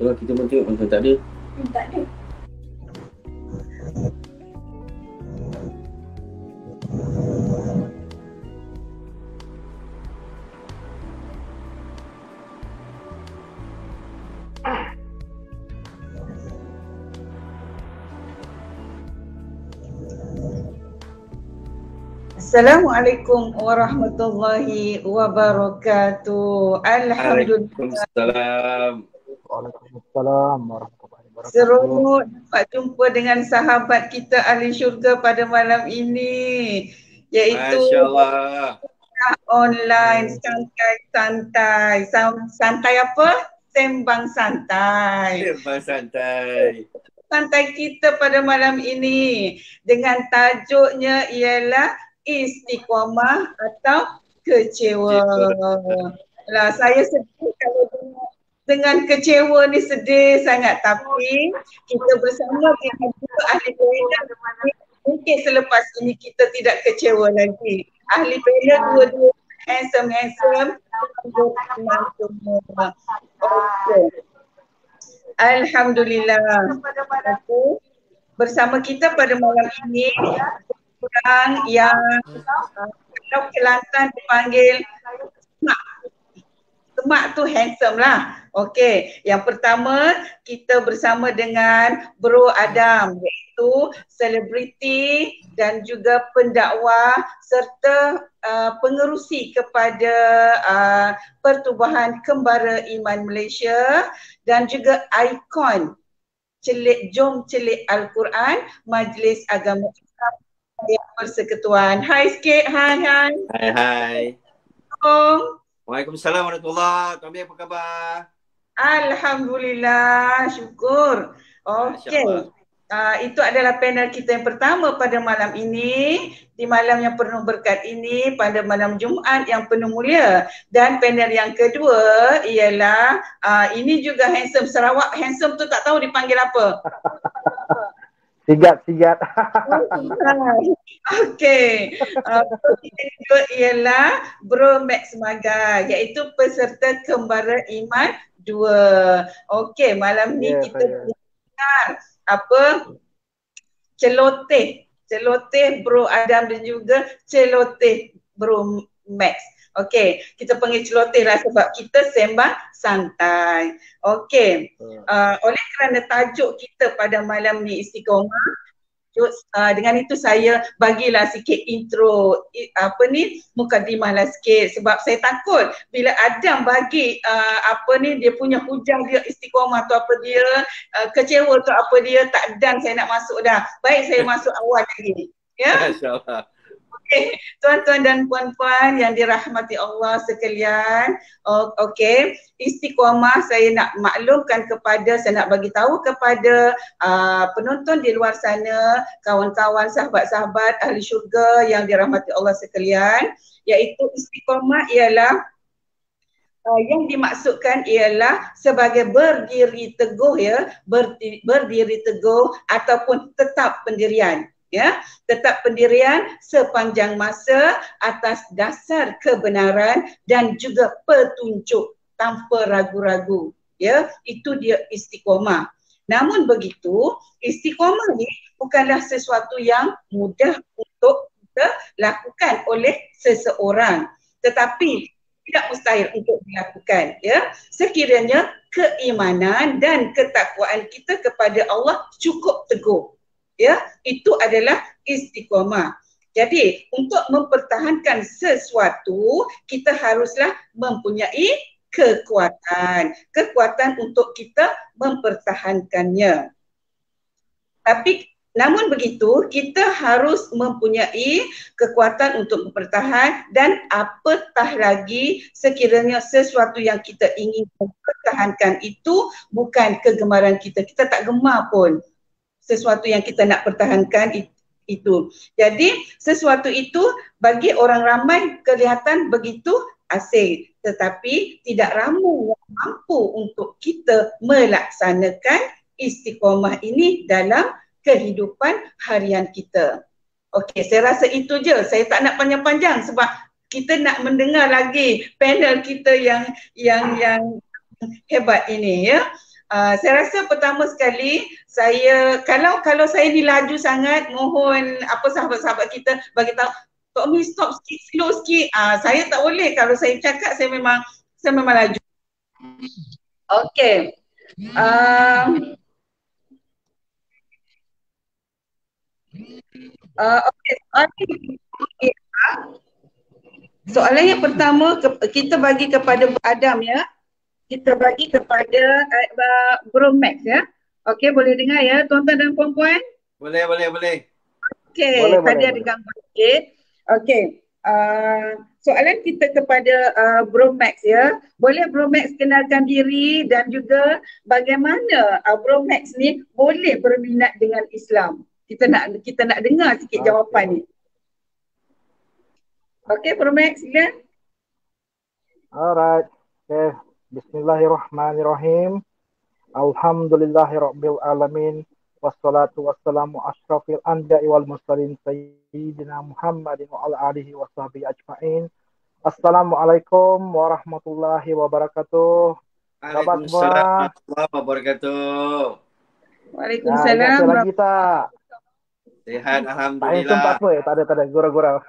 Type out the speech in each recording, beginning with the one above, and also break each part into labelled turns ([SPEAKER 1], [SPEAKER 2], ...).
[SPEAKER 1] Tengok kita pun tengok macam tak ada.
[SPEAKER 2] Tak ada. Assalamualaikum warahmatullahi wabarakatuh. Alhamdulillah.
[SPEAKER 1] Waalaikumsalam.
[SPEAKER 3] Waalaikumsalam warahmatullahi wabarakatuh.
[SPEAKER 2] Seronok dapat jumpa dengan sahabat kita ahli syurga pada malam ini, iaitu
[SPEAKER 1] Masya Allah.
[SPEAKER 2] online santai-santai. Santai apa? Sembang santai.
[SPEAKER 1] Sembang santai.
[SPEAKER 2] Santai kita pada malam ini dengan tajuknya ialah istiqamah atau kecewa. Lah, saya sedih kalau dengan kecewa ni, sedih sangat, tapi kita bersama dengan dua ahli panel, mungkin selepas ini kita tidak kecewa lagi. Ahli panel dua-dua handsome. Okay. Alhamdulillah. Bersama kita pada malam ini orang yang kalau Kelantan dipanggil Semak tu handsome lah. Okey, yang pertama kita bersama dengan Bro Adam, iaitu selebriti dan juga pendakwa serta pengerusi kepada Pertubuhan Kembara Iman Malaysia dan juga ikon Jom Celik Al-Quran Majlis Agama Islam Persekutuan. Hai sikit, hai.
[SPEAKER 1] Hai.
[SPEAKER 2] Assalamualaikum.
[SPEAKER 1] Waalaikumsalam warahmatullahi. Tuan B apa khabar?
[SPEAKER 2] Alhamdulillah, syukur. Okey. Itu adalah panel kita yang pertama pada malam ini, di malam yang penuh berkat ini, pada malam Jumaat yang penuh mulia. Dan panel yang kedua ialah ini juga handsome Sarawak. Handsome tu tak tahu dipanggil apa.
[SPEAKER 3] Sigat.
[SPEAKER 2] Okey. Yang kedua ialah Bro Max Maga, iaitu peserta Kembara Iman 2. Okey, malam ni kita dengar apa celoteh Bro Adam dan juga celoteh Bro Max. Okey, kita panggil celoteh lah sebab kita sembang santai. Okey, oleh kerana tajuk kita pada malam ni istiqamah, dengan itu saya bagilah sikit intro, mukadimah lah sikit, sebab saya takut bila Adam bagi dia punya hujah dia istiqamah tu apa dia, kecewa tu apa dia, tak dan saya nak masuk dah. Baik, saya masuk awal lagi. Ya.
[SPEAKER 1] Masya-Allah.
[SPEAKER 2] Okey, tuan-tuan dan puan-puan yang dirahmati Allah sekalian. Okey, istiqamah saya nak maklumkan kepada, saya nak bagi tahu kepada penonton di luar sana, kawan-kawan, sahabat-sahabat ahli syurga yang dirahmati Allah sekalian, iaitu istiqamah ialah yang dimaksudkan ialah sebagai berdiri teguh, berdiri teguh ataupun tetap pendirian. Ya, tetap pendirian sepanjang masa atas dasar kebenaran dan juga petunjuk tanpa ragu-ragu. Ya, itu dia istiqamah. Namun begitu, istiqamah ni bukanlah sesuatu yang mudah untuk kita lakukan oleh seseorang, tetapi tidak mustahil untuk dilakukan, ya, sekiranya keimanan dan ketakwaan kita kepada Allah cukup teguh. Ya, itu adalah istiqamah. Jadi, untuk mempertahankan sesuatu, kita haruslah mempunyai kekuatan untuk kita mempertahankannya. Tapi namun begitu, kita harus mempunyai kekuatan untuk bertahan, dan apatah lagi sekiranya sesuatu yang kita ingin mempertahankan itu bukan kegemaran kita. Kita tak gemar pun sesuatu yang kita nak pertahankan itu. Jadi sesuatu itu bagi orang ramai kelihatan begitu asing, tetapi tidak ramai yang mampu untuk kita melaksanakan istiqamah ini dalam kehidupan harian kita. Okey, saya rasa itu je. Saya tak nak panjang-panjang sebab kita nak mendengar lagi panel kita yang hebat ini, ya. Saya rasa pertama sekali saya kalau saya ni laju sangat, mohon apa sahabat-sahabat kita bagi tahu Tok Mi stop sikit, slow sikit. Saya tak boleh, kalau saya cakap saya memang laju. Okey. Okey. Soalan yang pertama kita bagi kepada Adam ya. Kita bagi kepada Bro Max ya. Okey, boleh dengar ya tuan-tuan dan puan-puan?
[SPEAKER 1] Boleh.
[SPEAKER 2] Okey, tadi ada gangguan sikit. Okey. Soalan kita kepada Bro Max ya. Boleh Bro Max kenalkan diri dan juga bagaimana Bro Max ni boleh berminat dengan Islam? Kita nak dengar sikit jawapan ni. Okey, Bro Max, silakan.
[SPEAKER 3] Alright. Okay. Bismillahirrahmanirrahim. Alhamdulillahirabbil alamin. Wassalatu wassalamu asyrafil anbiya'i wal mursalin sayyidina Muhammadin wa ala alihi wa sahbihi ajma'in. Assalamualaikum warahmatullahi wabarakatuh.
[SPEAKER 1] Waalaikumsalam warahmatullahi wabarakatuh.
[SPEAKER 2] Waalaikumsalam.
[SPEAKER 3] Ingat saya lagi tak?
[SPEAKER 1] Sehat,
[SPEAKER 3] Tak
[SPEAKER 1] alhamdulillah.
[SPEAKER 3] tak apa. Tak ada. Gurau-gurau.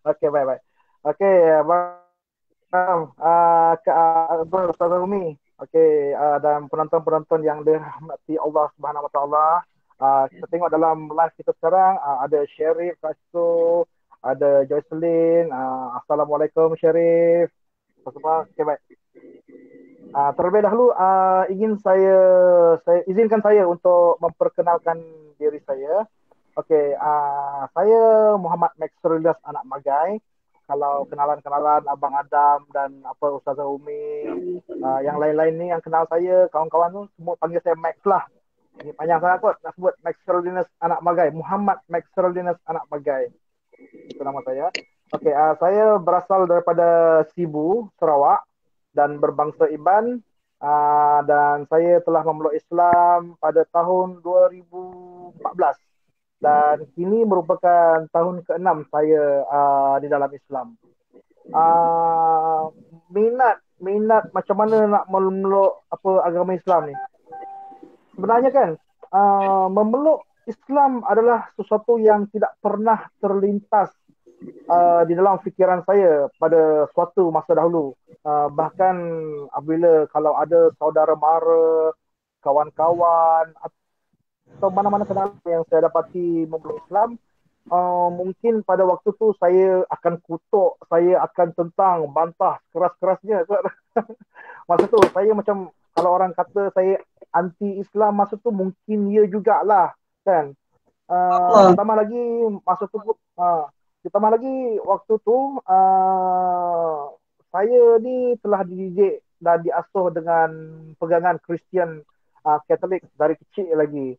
[SPEAKER 3] Okey, baik. Okey, Ustaz Rumi. Okey, dan penonton-penonton yang dirahmati Allah Subhanahu Wa Taala. Kita tengok dalam live kita sekarang ada Sherif, Rasul, ada Jocelyn. Assalamualaikum Sherif. Semua okey, baik. Terlebih dahulu izinkan saya untuk memperkenalkan diri saya. Okey, saya Muhammad Max Rilias anak Magai. Kalau kenalan-kenalan Abang Adam dan Ustazah Umi, yang lain-lain ni yang kenal saya, kawan-kawan tu semua panggil saya Max lah. Ini panjang sangat kot nak sebut. Max Rilias anak Magai, Muhammad Max Rilias anak Magai. Itu nama saya. Okey, saya berasal daripada Sibu, Sarawak dan berbangsa Iban, dan saya telah memeluk Islam pada tahun 2014. Dan kini merupakan tahun ke-6 saya di dalam Islam. Minat macam mana nak memeluk agama Islam ni? Sebenarnya kan memeluk Islam adalah sesuatu yang tidak pernah terlintas di dalam fikiran saya pada suatu masa dahulu. Bahkan apabila kalau ada saudara mara, kawan-kawan atau mana-mana kenalan yang saya dapati memeluk Islam, mungkin pada waktu tu saya akan kutuk, saya akan tentang, bantah keras-kerasnya. Masa tu saya macam, kalau orang kata saya anti Islam masa tu, mungkin ya jugalah kan. Ditambah lagi masa tu waktu tu saya ni telah dididik dan diasuh dengan pegangan Kristian Katolik dari kecil lagi.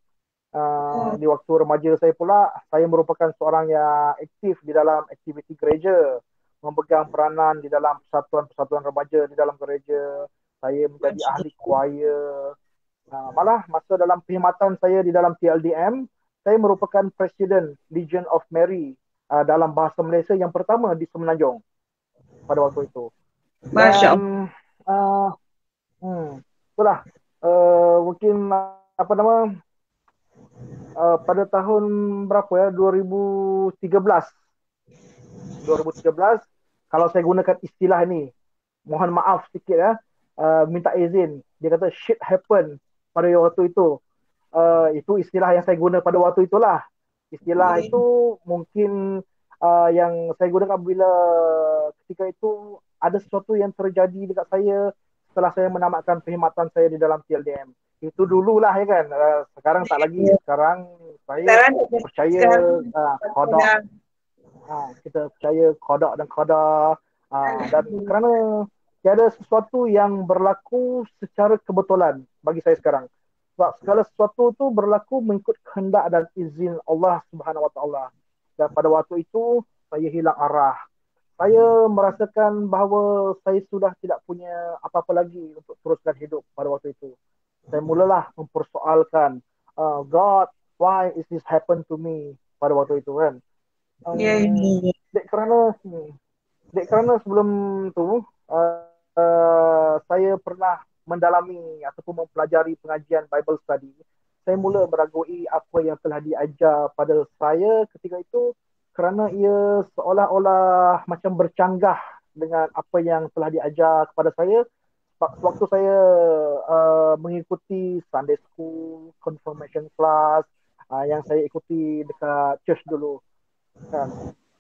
[SPEAKER 3] Di waktu remaja saya pula, saya merupakan seorang yang aktif di dalam aktiviti gereja, memegang peranan di dalam persatuan-persatuan remaja di dalam gereja. Saya menjadi ahli choir. Malah masa dalam perkhidmatan saya di dalam TLDM, saya merupakan Presiden Legion of Mary dalam bahasa Malaysia yang pertama di Semenanjung pada waktu itu.
[SPEAKER 2] Masya
[SPEAKER 3] Allah. Itulah mungkin pada tahun berapa ya, 2013, kalau saya gunakan istilah ni, mohon maaf sikit ya, minta izin, dia kata shit happen pada waktu itu. Itu istilah yang saya guna pada waktu itulah. Istilah itu mungkin yang saya gunakan bila ketika itu ada sesuatu yang terjadi dekat saya setelah saya menamatkan perkhidmatan saya di dalam TLDM. Itu dululah ya kan. Sekarang tak lagi. Sekarang saya percaya qada. Kita percaya qada dan qadar. Dan kerana tiada sesuatu yang berlaku secara kebetulan bagi saya sekarang. Sebab segala sesuatu tu berlaku mengikut kehendak dan izin Allah Subhanahu Wa Taala. Dan pada waktu itu saya hilang arah. Saya merasakan bahawa saya sudah tidak punya apa-apa lagi untuk teruskan hidup pada waktu itu. Saya mulalah mempersoalkan, God, why is this happen to me pada waktu itu kan. Dek kerana sebelum tu saya pernah mendalami ataupun mempelajari pengajian Bible study, saya mula meragui apa yang telah diajar pada saya ketika itu, kerana ia seolah-olah macam bercanggah dengan apa yang telah diajar kepada saya waktu saya mengikuti Sunday School, Confirmation Class, yang saya ikuti dekat church dulu kan.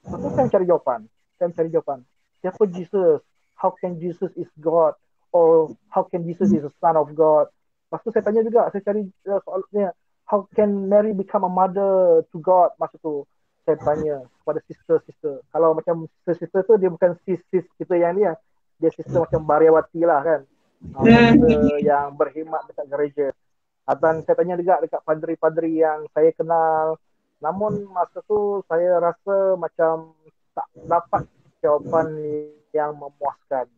[SPEAKER 3] Lepas tu saya cari jawapan. Siapa Jesus? How can Jesus is God? Or how can Jesus is the son of God? Lepas tu saya tanya juga, saya cari soalnya, how can Mary become a mother to God? Masa tu saya tanya kepada sister-sister. Kalau macam sister-sister tu dia bukan sis-sis kita yang ni, dia sister macam Baryawati lah kan. Sister yang berkhidmat dekat gereja. Dan saya tanya juga dekat padri-padri yang saya kenal. Namun masa tu saya rasa macam tak dapat jawapan yang memuaskan.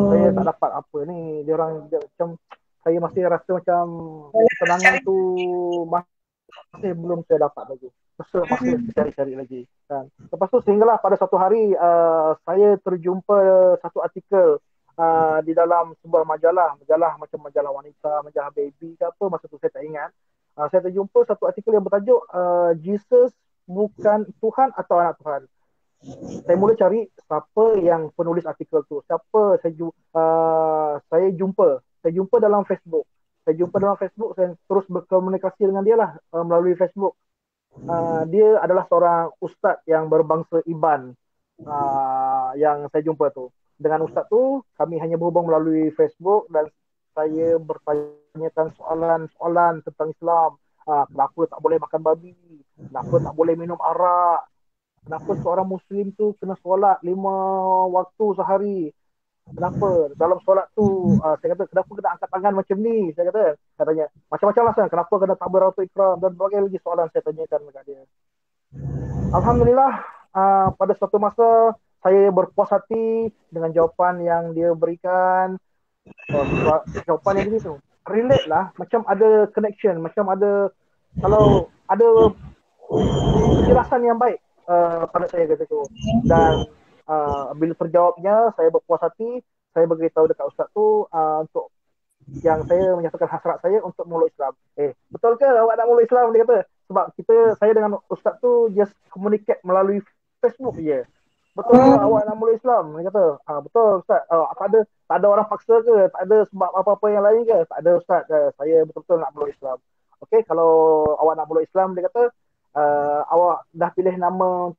[SPEAKER 3] Saya tak dapat apa ni. Dia macam, saya masih rasa macam ketenangan tu masih belum saya dapat lagi. Masih cari-cari lagi. Kan. Lepas tu sehinggalah pada satu hari saya terjumpa satu artikel di dalam sebuah majalah macam majalah wanita, majalah baby ke apa, masa tu saya tak ingat. Saya terjumpa satu artikel yang bertajuk Jesus bukan Tuhan atau anak Tuhan. Saya mula cari siapa yang penulis artikel tu, siapa saya jumpa dalam Facebook. Saya terus berkomunikasi dengan dia lah melalui Facebook. Dia adalah seorang ustaz yang berbangsa Iban yang saya jumpa tu. Dengan ustaz tu, kami hanya berhubung melalui Facebook dan saya bertanyakan soalan tentang Islam. Kenapa tak boleh makan babi? Kenapa tak boleh minum arak? Kenapa seorang Muslim tu kena solat 5 waktu sehari? Kenapa dalam solat tu, saya kata, kenapa kena angkat tangan macam ni? Saya tanya, macam-macam lah, kenapa kena takbiratul ikram dan berbagai lagi soalan saya tanyakan dekat dia. Alhamdulillah, pada suatu masa saya berpuas hati dengan jawapan yang dia berikan. Jawapan yang ini tu relate lah, macam ada connection, macam ada, kalau ada penjelasan yang baik pada saya kata tu. Dan bila terjawabnya, saya berpuas hati. Saya beritahu dekat ustaz tu untuk yang saya menyatakan hasrat saya untuk meluk Islam. Betul ke awak nak meluk Islam? Dia kata, sebab saya dengan ustaz tu just communicate melalui Facebook je. Betul ke awak nak meluk Islam? Dia kata, betul ustaz. Tak ada orang paksa ke? Tak ada sebab apa-apa yang lain ke? Tak ada ustaz. Saya betul-betul nak meluk Islam. Okey, kalau awak nak meluk Islam, dia kata, awak dah pilih nama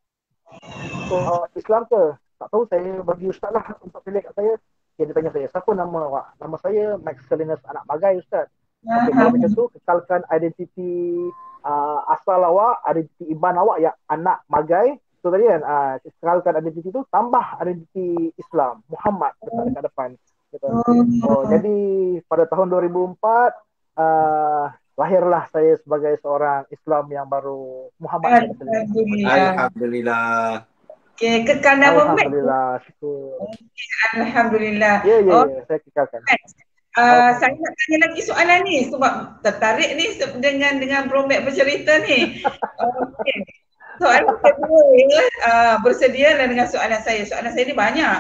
[SPEAKER 3] untuk Islam ke? Tak tahu, saya bagi ustaz lah untuk pilih kat saya. Dia tanya saya, siapa nama awak? Nama saya Max Salinas Anak Bagai, ustaz. Okey, kalau macam tu, kekalkan identiti asal awak, identiti Iban awak yang Anak Magai. So tadi kan, kekalkan identiti tu, tambah identiti Islam, Muhammad dekat depan. Gitu. Jadi pada tahun 2004, lahirlah saya sebagai seorang Islam yang baru, Muhammad.
[SPEAKER 1] Alhamdulillah.
[SPEAKER 2] Okay, kekal nama Max.
[SPEAKER 3] Alhamdulillah, syukur.
[SPEAKER 2] Alhamdulillah.
[SPEAKER 3] Ya, saya kekalkan.
[SPEAKER 2] Saya nak tanya lagi soalan ni sebab tertarik ni dengan Bro Max bercerita ni. Okay. Soalan kedua bersedialah dengan soalan saya. Soalan saya ni banyak.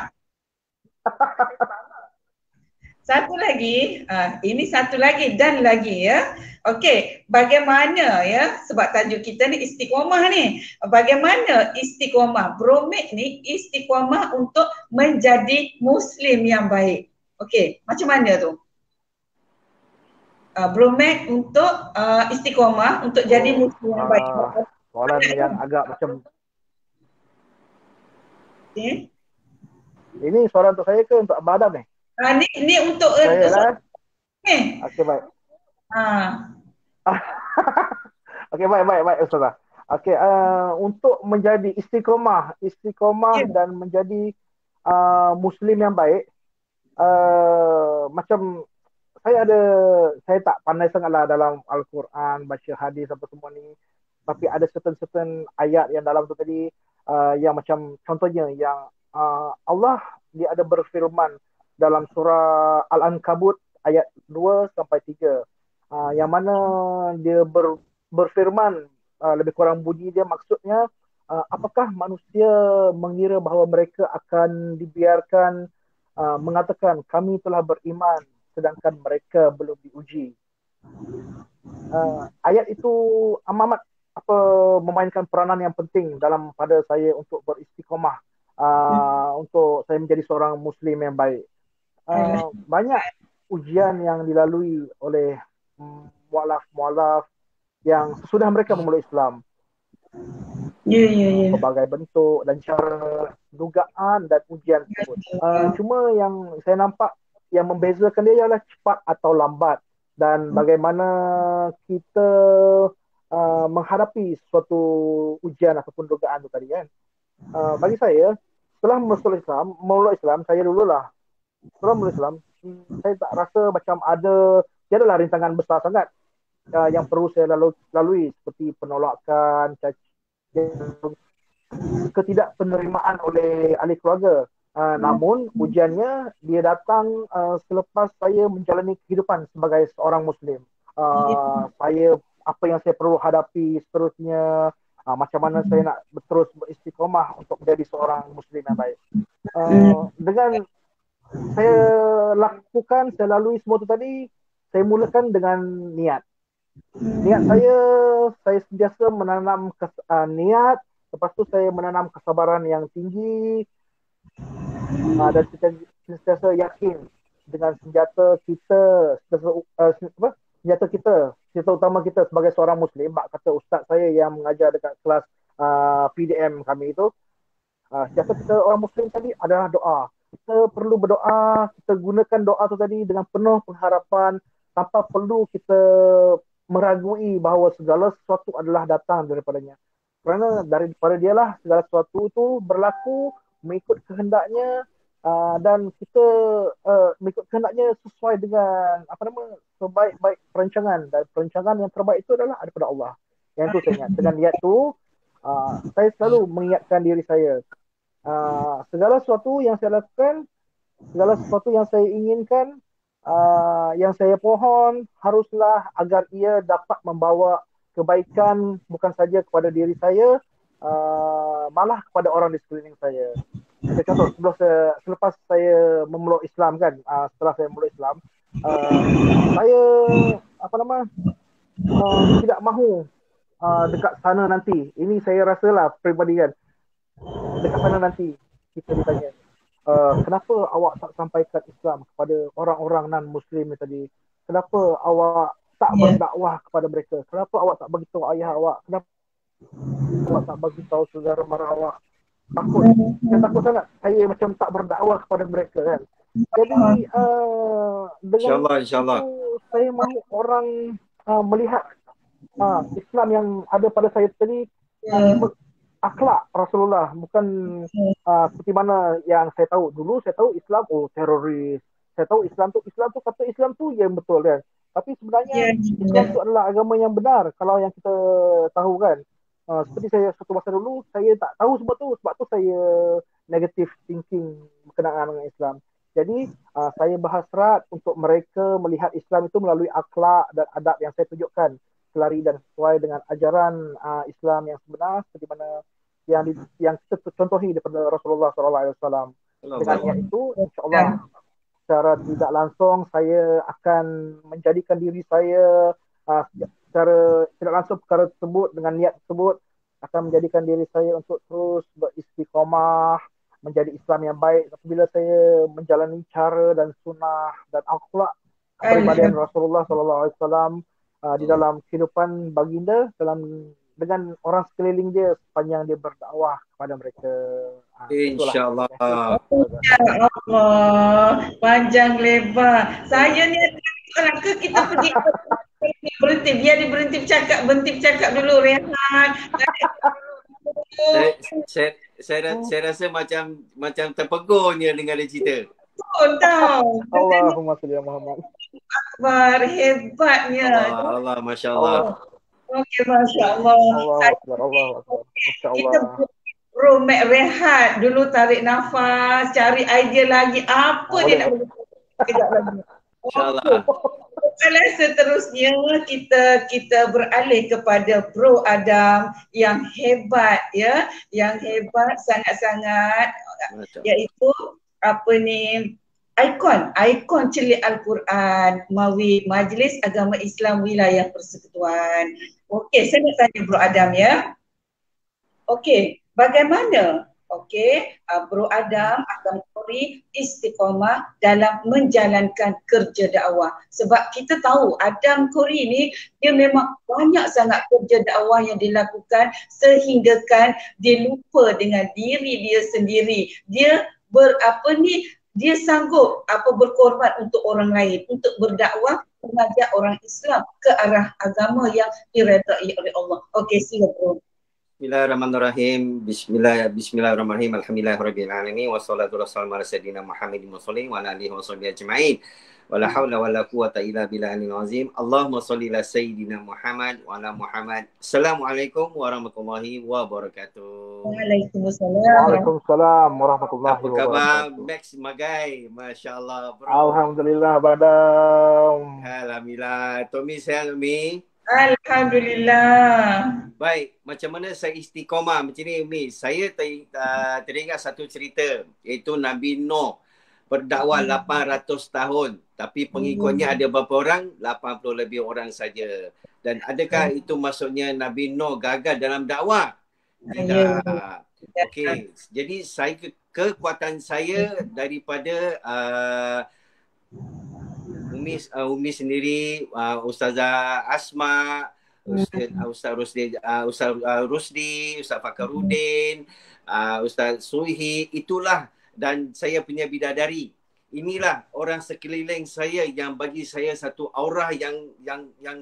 [SPEAKER 2] Satu lagi, ini satu lagi dan lagi ya. Okey, bagaimana ya, sebab tajuk kita ni istiqomah ni. Bagaimana istiqomah? Bro Max ni istiqomah untuk menjadi Muslim yang baik. Okey, macam mana tu? Bro Max untuk istiqomah untuk jadi Muslim yang baik.
[SPEAKER 3] Soalan yang agak macam ini soalan untuk saya ke untuk Abang Adam ni?
[SPEAKER 2] Ni untuk
[SPEAKER 3] saya lah. Okey, baik. Okey, baik Ustazah. Okey, untuk menjadi istiqomah dan menjadi Muslim yang baik, macam saya tak pandai sangatlah dalam Al-Quran, baca hadis apa semua ni. Tapi ada certain ayat yang dalam tu tadi yang macam contohnya yang Allah dia ada berfirman dalam surah Al-Ankabut ayat 2 sampai 3. Yang mana dia berfirman lebih kurang bunyi dia maksudnya, apakah manusia mengira bahawa mereka akan dibiarkan mengatakan kami telah beriman sedangkan mereka belum diuji. Ayat itu amat memainkan peranan yang penting dalam pada saya untuk beristiqomah, untuk saya menjadi seorang Muslim yang baik. Banyak ujian yang dilalui oleh mualaf-mualaf yang sesudah mereka memeluk Islam. Pelbagai bentuk dan cara, dugaan dan ujian tersebut. Cuma yang saya nampak yang membezakan dia ialah cepat atau lambat dan bagaimana kita menghadapi suatu ujian ataupun dugaan itu tadi kan. Bagi saya, setelah memeluk Islam, saya dululah setelah memeluk Islam, saya tak rasa macam tiadalah rintangan besar sangat yang perlu saya lalui seperti penolakan, ketidakpenerimaan oleh ahli keluarga. Namun ujiannya dia datang selepas saya menjalani kehidupan sebagai seorang Muslim. Saya apa yang saya perlu hadapi seterusnya, macam mana saya nak terus beristiqomah untuk menjadi seorang Muslim yang baik. Dengan saya lalui semua itu tadi, saya mulakan dengan niat. Niat saya sentiasa menanam niat, lepas tu saya menanam kesabaran yang tinggi, dan sentiasa yakin dengan senjata utama kita sebagai seorang Muslim. Mak kata ustaz saya yang mengajar dekat kelas PDM kami itu, senjata kita orang Muslim tadi adalah doa. Kita perlu berdoa, kita gunakan doa tu tadi dengan penuh pengharapan tanpa perlu kita meragui bahawa segala sesuatu adalah datang daripadanya. Kerana daripada dialah segala sesuatu itu berlaku mengikut kehendaknya, dan kita mengikut kehendaknya sesuai dengan sebaik-baik perancangan, dan perancangan yang terbaik itu adalah daripada Allah. Yang itu saya ingat. Dengan niat itu saya selalu mengingatkan diri saya, segala sesuatu yang saya lakukan, segala sesuatu yang saya inginkan, yang saya pohon haruslah agar ia dapat membawa kebaikan bukan saja kepada diri saya, malah kepada orang di sekeliling saya. Contoh, selepas saya memeluk Islam kan, setelah saya memeluk Islam, saya tidak mahu dekat sana nanti. Ini saya rasalah peribadi kan. Dekat sana nanti kita ditanya, kenapa awak tak sampaikan Islam kepada orang-orang non-Muslim tadi? Kenapa awak tak berdakwah kepada mereka? Kenapa awak tak beritahu ayah awak? Kenapa awak tak beritahu saudara mara awak? Saya takut sangat saya macam tak berdakwah kepada mereka kan. Jadi dengan
[SPEAKER 1] InsyaAllah.
[SPEAKER 3] itu saya mahu orang melihat Islam yang ada pada saya tadi, akhlak Rasulullah, bukan seperti mana yang saya tahu. Dulu saya tahu Islam teroris. Saya tahu Islam tu kata Islam tu yang betul kan. Tapi sebenarnya Islam tu adalah agama yang benar kalau yang kita tahu kan. Seperti saya satu masa dulu saya tak tahu sebab tu saya negative thinking berkenaan dengan Islam. Jadi saya berhasrat untuk mereka melihat Islam itu melalui akhlak dan adab yang saya tunjukkan, selari dan sesuai dengan ajaran Islam yang sebenar seperti mana yang kita contohi daripada Rasulullah SAW. Dengan niat itu, insyaAllah secara tidak langsung saya akan menjadikan diri saya secara tidak langsung perkara tersebut dengan niat tersebut akan menjadikan diri saya untuk terus beristiqomah menjadi Islam yang baik apabila saya menjalani cara dan sunnah dan akhlak kepribadian Rasulullah SAW di dalam kehidupan baginda dengan orang sekeliling dia sepanjang dia berdakwah kepada mereka.
[SPEAKER 1] InsyaAllah.
[SPEAKER 2] InsyaAllah. Panjang lebar. Saya ni ke kita pergi berhenti bercakap dulu Rehan.
[SPEAKER 1] Saya rasa macam terpegurnya dengan dia cerita.
[SPEAKER 2] Betul tau.
[SPEAKER 3] Allahumma salli ala Muhammad.
[SPEAKER 2] Akbar, hebatnya.
[SPEAKER 1] Allah, Masya Allah.
[SPEAKER 2] Okey, Masya Allah.
[SPEAKER 3] Allah Akbar. Masya
[SPEAKER 2] Kita
[SPEAKER 3] Allah.
[SPEAKER 2] bro Mek Rehat dulu tarik nafas, cari idea lagi apa dia nak buat. Kejap lagi.
[SPEAKER 1] InsyaAllah.
[SPEAKER 2] Kalau seterusnya kita beralih kepada Bro Adam yang hebat ya, yang hebat sangat-sangat, iaitu ikon celik Al-Quran mawi Majlis Agama Islam Wilayah Persekutuan. Okey, saya nak tanya Bro Adam ya. Okey, bagaimana Bro Adam akan beri istiqamah dalam menjalankan kerja dakwah? Sebab kita tahu Adam Khoury ni dia memang banyak sangat kerja dakwah yang dilakukan sehinggakan dia lupa dengan diri dia sendiri. Dia dia sanggup berkorban untuk orang lain, untuk berdakwah, mengajak orang Islam ke arah agama yang diredai oleh Allah. Okey, sila Bro.
[SPEAKER 1] Bismillahirrahmanirrahim. Bismillahirrahmanirrahim. Alhamdulillahirabbil alamin wassalatu wassalamu ala sayyidina Muhammadin wa ala alihi washabihi ajma'in. Wala haula wala quwwata illa billahil azim. Allahumma shalli ala sayyidina Muhammad wa ala Muhammad. Assalamualaikum warahmatullahi wabarakatuh.
[SPEAKER 3] Waalaikumsalam warahmatullahi
[SPEAKER 1] Apa khabar
[SPEAKER 3] wabarakatuh.
[SPEAKER 1] Max Magai? Masya-Allah bro.
[SPEAKER 3] Alhamdulillah Badam.
[SPEAKER 1] Alhamdulillah. Tommy sehat Tommy?
[SPEAKER 2] Alhamdulillah.
[SPEAKER 1] Baik, macam mana saya istiqamah macam ni Umi? Saya teringat satu cerita, iaitu Nabi Nuh berdakwah 800 tahun tapi pengikutnya ada berapa orang? 80 lebih orang saja. Dan adakah itu maksudnya Nabi Nuh gagal dalam dakwah? Tidak. Okey, jadi saya kekuatan saya daripada Umi sendiri, Ustazah Asma, Ustaz Rusdi, Ustaz Fakarudin, Ustaz Suhi, itulah, dan saya punya bidadari. Inilah orang sekeliling saya yang bagi saya satu aura yang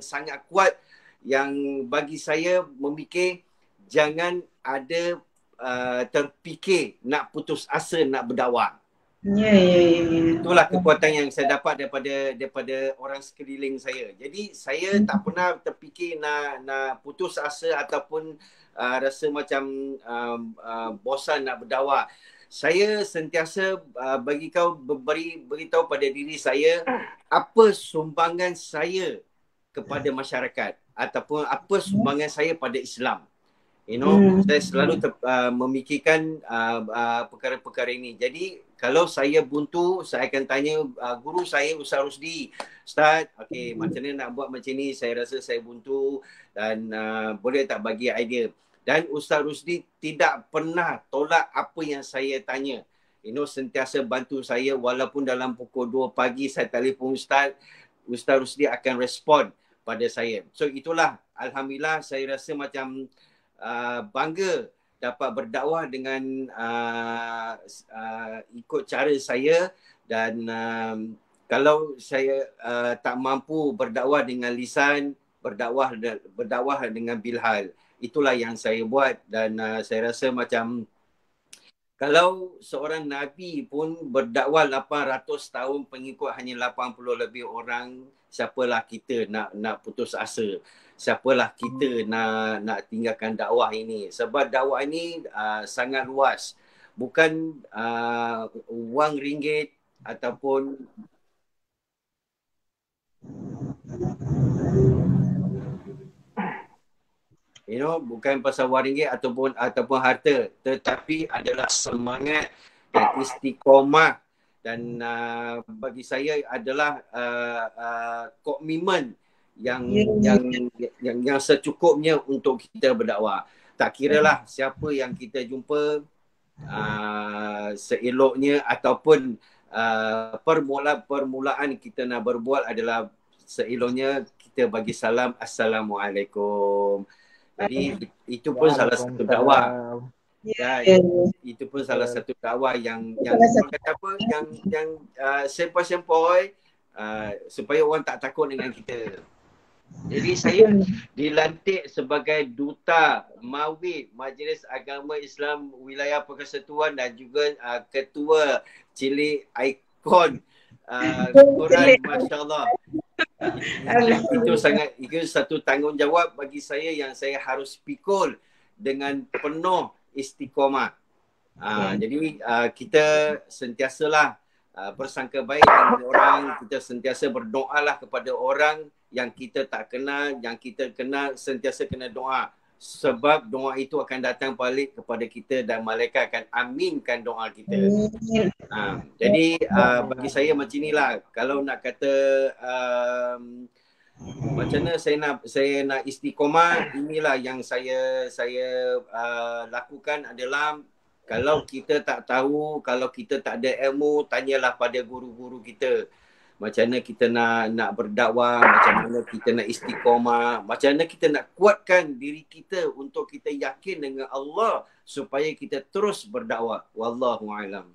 [SPEAKER 1] sangat kuat, yang bagi saya memikir jangan ada terfikir nak putus asa nak berdakwah.
[SPEAKER 2] Ya.
[SPEAKER 1] Itulah kekuatan yang saya dapat daripada orang sekeliling saya. Jadi saya tak pernah terfikir nak putus asa ataupun rasa macam bosan nak berdakwah. Saya sentiasa beritahu pada diri saya apa sumbangan saya kepada masyarakat ataupun apa sumbangan saya pada Islam. Saya selalu memikirkan perkara-perkara ini. Jadi kalau saya buntu, saya akan tanya guru saya, Ustaz Rusdi. Ustaz, okey, macam mana nak buat macam ni? Saya rasa saya buntu dan boleh tak bagi idea? Dan Ustaz Rusdi tidak pernah tolak apa yang saya tanya. Sentiasa bantu saya walaupun dalam pukul 2 pagi saya telefon Ustaz Rusdi akan respon pada saya. So itulah, Alhamdulillah, saya rasa macam bangga dapat berdakwah dengan ikut cara saya. Dan kalau saya tak mampu berdakwah dengan lisan, berdakwah dengan bilhal. Itulah yang saya buat. Dan saya rasa macam kalau seorang Nabi pun berdakwah 800 tahun, pengikut hanya 80 lebih orang, siapalah kita nak putus asa? Siapalah kita nak tinggalkan dakwah ini? Sebab dakwah ini sangat luas. Bukan wang ringgit ataupun bukan pasal wang ringgit ataupun harta, tetapi adalah semangat dan istiqamah. Dan bagi saya adalah komitmen yang secukupnya untuk kita berdakwah. Tak kiralah siapa yang kita jumpa, seeloknya ataupun permulaan kita nak berbual adalah seeloknya kita bagi salam, Assalamualaikum. Jadi itu pun salah satu dakwah. Itu pun salah satu dakwah yang kata apa, yang sempoi-sempoi supaya orang tak takut dengan kita. Jadi saya dilantik sebagai duta Mawid Majlis Agama Islam Wilayah Persekutuan dan juga ketua cilik ikon Quran, masya-Allah. Itu satu tanggungjawab bagi saya yang saya harus pikul dengan penuh istiqamah. Jadi kita sentiasalah bersangka baik dengan orang, kita sentiasa berdoalah kepada orang yang kita tak kenal, yang kita kenal, sentiasa kena doa sebab doa itu akan datang balik kepada kita dan malaikat akan aminkan doa kita. Jadi bagi saya macam inilah, kalau nak kata macam mana saya nak istiqomah, inilah yang saya lakukan adalah, kalau kita tak tahu, kalau kita tak ada ilmu, tanyalah pada guru-guru kita. Macam mana kita nak berdakwah, macam mana kita nak istiqomah, macam mana kita nak kuatkan diri kita untuk kita yakin dengan Allah supaya kita terus berdakwah. Wallahu a'lam.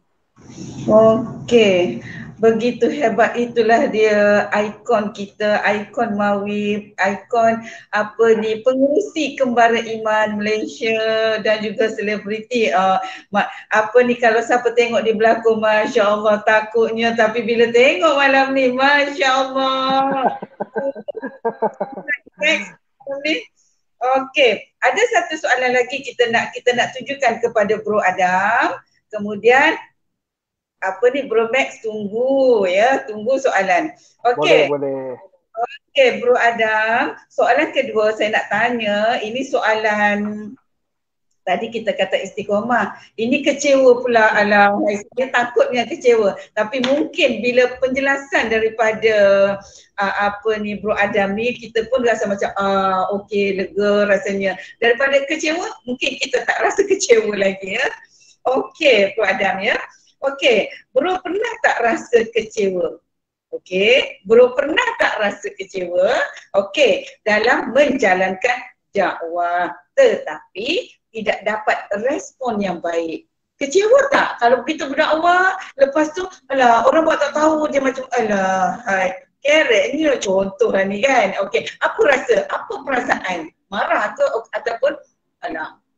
[SPEAKER 2] Okey, begitu hebat, itulah dia ikon kita, ikon Mawib, ikon pengurusi Kembara Iman Malaysia dan juga selebriti. Kalau siapa tengok di belakang, Masya Allah takutnya, tapi bila tengok malam ni, Masya Allah. Next. Okey, ada satu soalan lagi kita nak tunjukkan kepada Bro Adam. Kemudian Bro Max tunggu soalan. Okey.
[SPEAKER 3] Boleh.
[SPEAKER 2] Okey Bro Adam, soalan kedua saya nak tanya, ini soalan tadi kita kata istiqomah. Ini kecewa pula, alah saya takutnya kecewa. Tapi mungkin bila penjelasan daripada Bro Adam ni, kita pun rasa macam okey, lega rasanya. Daripada kecewa, mungkin kita tak rasa kecewa lagi ya. Okey Bro Adam ya. Okey, Bro pernah tak rasa kecewa? Okey, Bro pernah tak rasa kecewa? Okey, dalam menjalankan dakwah tetapi tidak dapat respon yang baik. Kecewa tak kalau begitu berdakwah, lepas tu orang buat tak tahu, dia macam kerek ni lah contoh lah ni kan. Okey, apa perasaan? Marah ke ataupun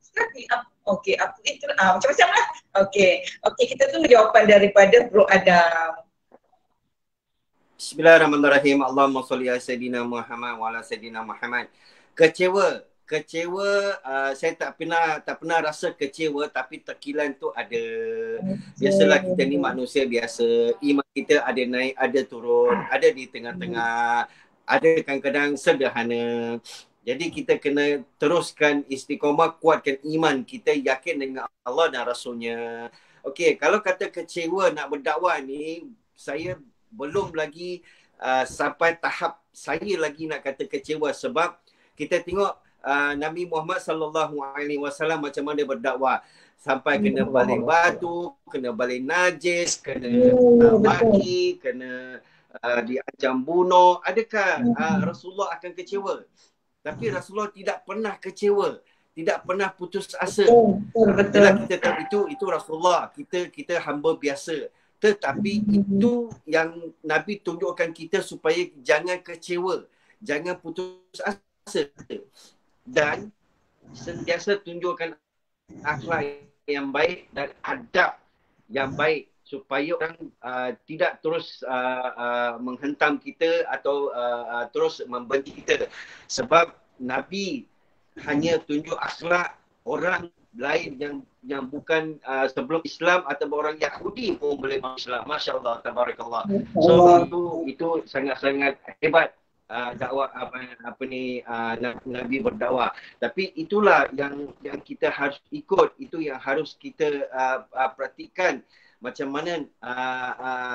[SPEAKER 2] sekali okey, macam-macam lah. Okey, kita tunggu jawapan daripada Bro Adam.
[SPEAKER 1] Bismillahirrahmanirrahim. Allahumma salli ala sayyidina Muhammad wa ala sayyidina Muhammad. Kecewa, saya tak pernah rasa kecewa, tapi tekilan tu ada. Biasalah kita ni manusia biasa, iman kita ada naik, ada turun, ada di tengah-tengah, ada kadang-kadang sederhana. Jadi kita kena teruskan istiqomah, kuatkan iman kita, yakin dengan Allah dan Rasulnya. Okey, kalau kata kecewa nak berdakwah ni, saya belum lagi sampai tahap saya lagi nak kata kecewa, sebab kita tengok Nabi Muhammad SAW macam mana berdakwah. Sampai kena balik batu, kena balik najis, kena maki, kena diancam bunuh. Adakah Rasulullah akan kecewa? Tapi Rasulullah tidak pernah kecewa, tidak pernah putus asa. Betul. Kita tahu itu Rasulullah, kita hamba biasa. Tetapi itu yang Nabi tunjukkan kita supaya jangan kecewa, jangan putus asa, dan sentiasa tunjukkan akhlak yang baik dan adab yang baik supaya orang tidak terus menghentam kita atau terus membenci kita. Sebab Nabi hanya tunjuk akhlak orang lain yang bukan sebelum Islam atau orang Yahudi pun boleh masuk Islam. Masya Allah, tabarakallah. So itu sangat-sangat hebat dakwah Nabi berdakwah. Tapi itulah yang kita harus ikut, itu yang harus kita praktikan. Macam mana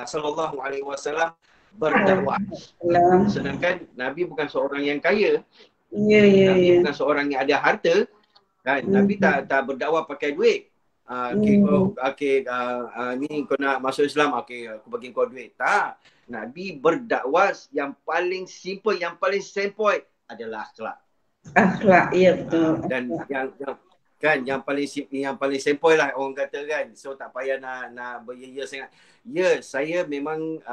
[SPEAKER 1] sallallahu alaihi wasallam berdakwah. Sedangkan Nabi bukan seorang yang kaya. Nabi bukan seorang yang ada harta. Kan? Nabi tak berdakwah pakai duit. Ni kau nak masuk Islam, aku bagi kau duit. Tak. Nabi berdakwah yang paling simple, yang paling sempoi adalah akhlak.
[SPEAKER 2] Akhlak, ya betul.
[SPEAKER 1] Dan yang paling sempoi lah orang kata kan. So tak payah nak beria sangat. Ya, saya memang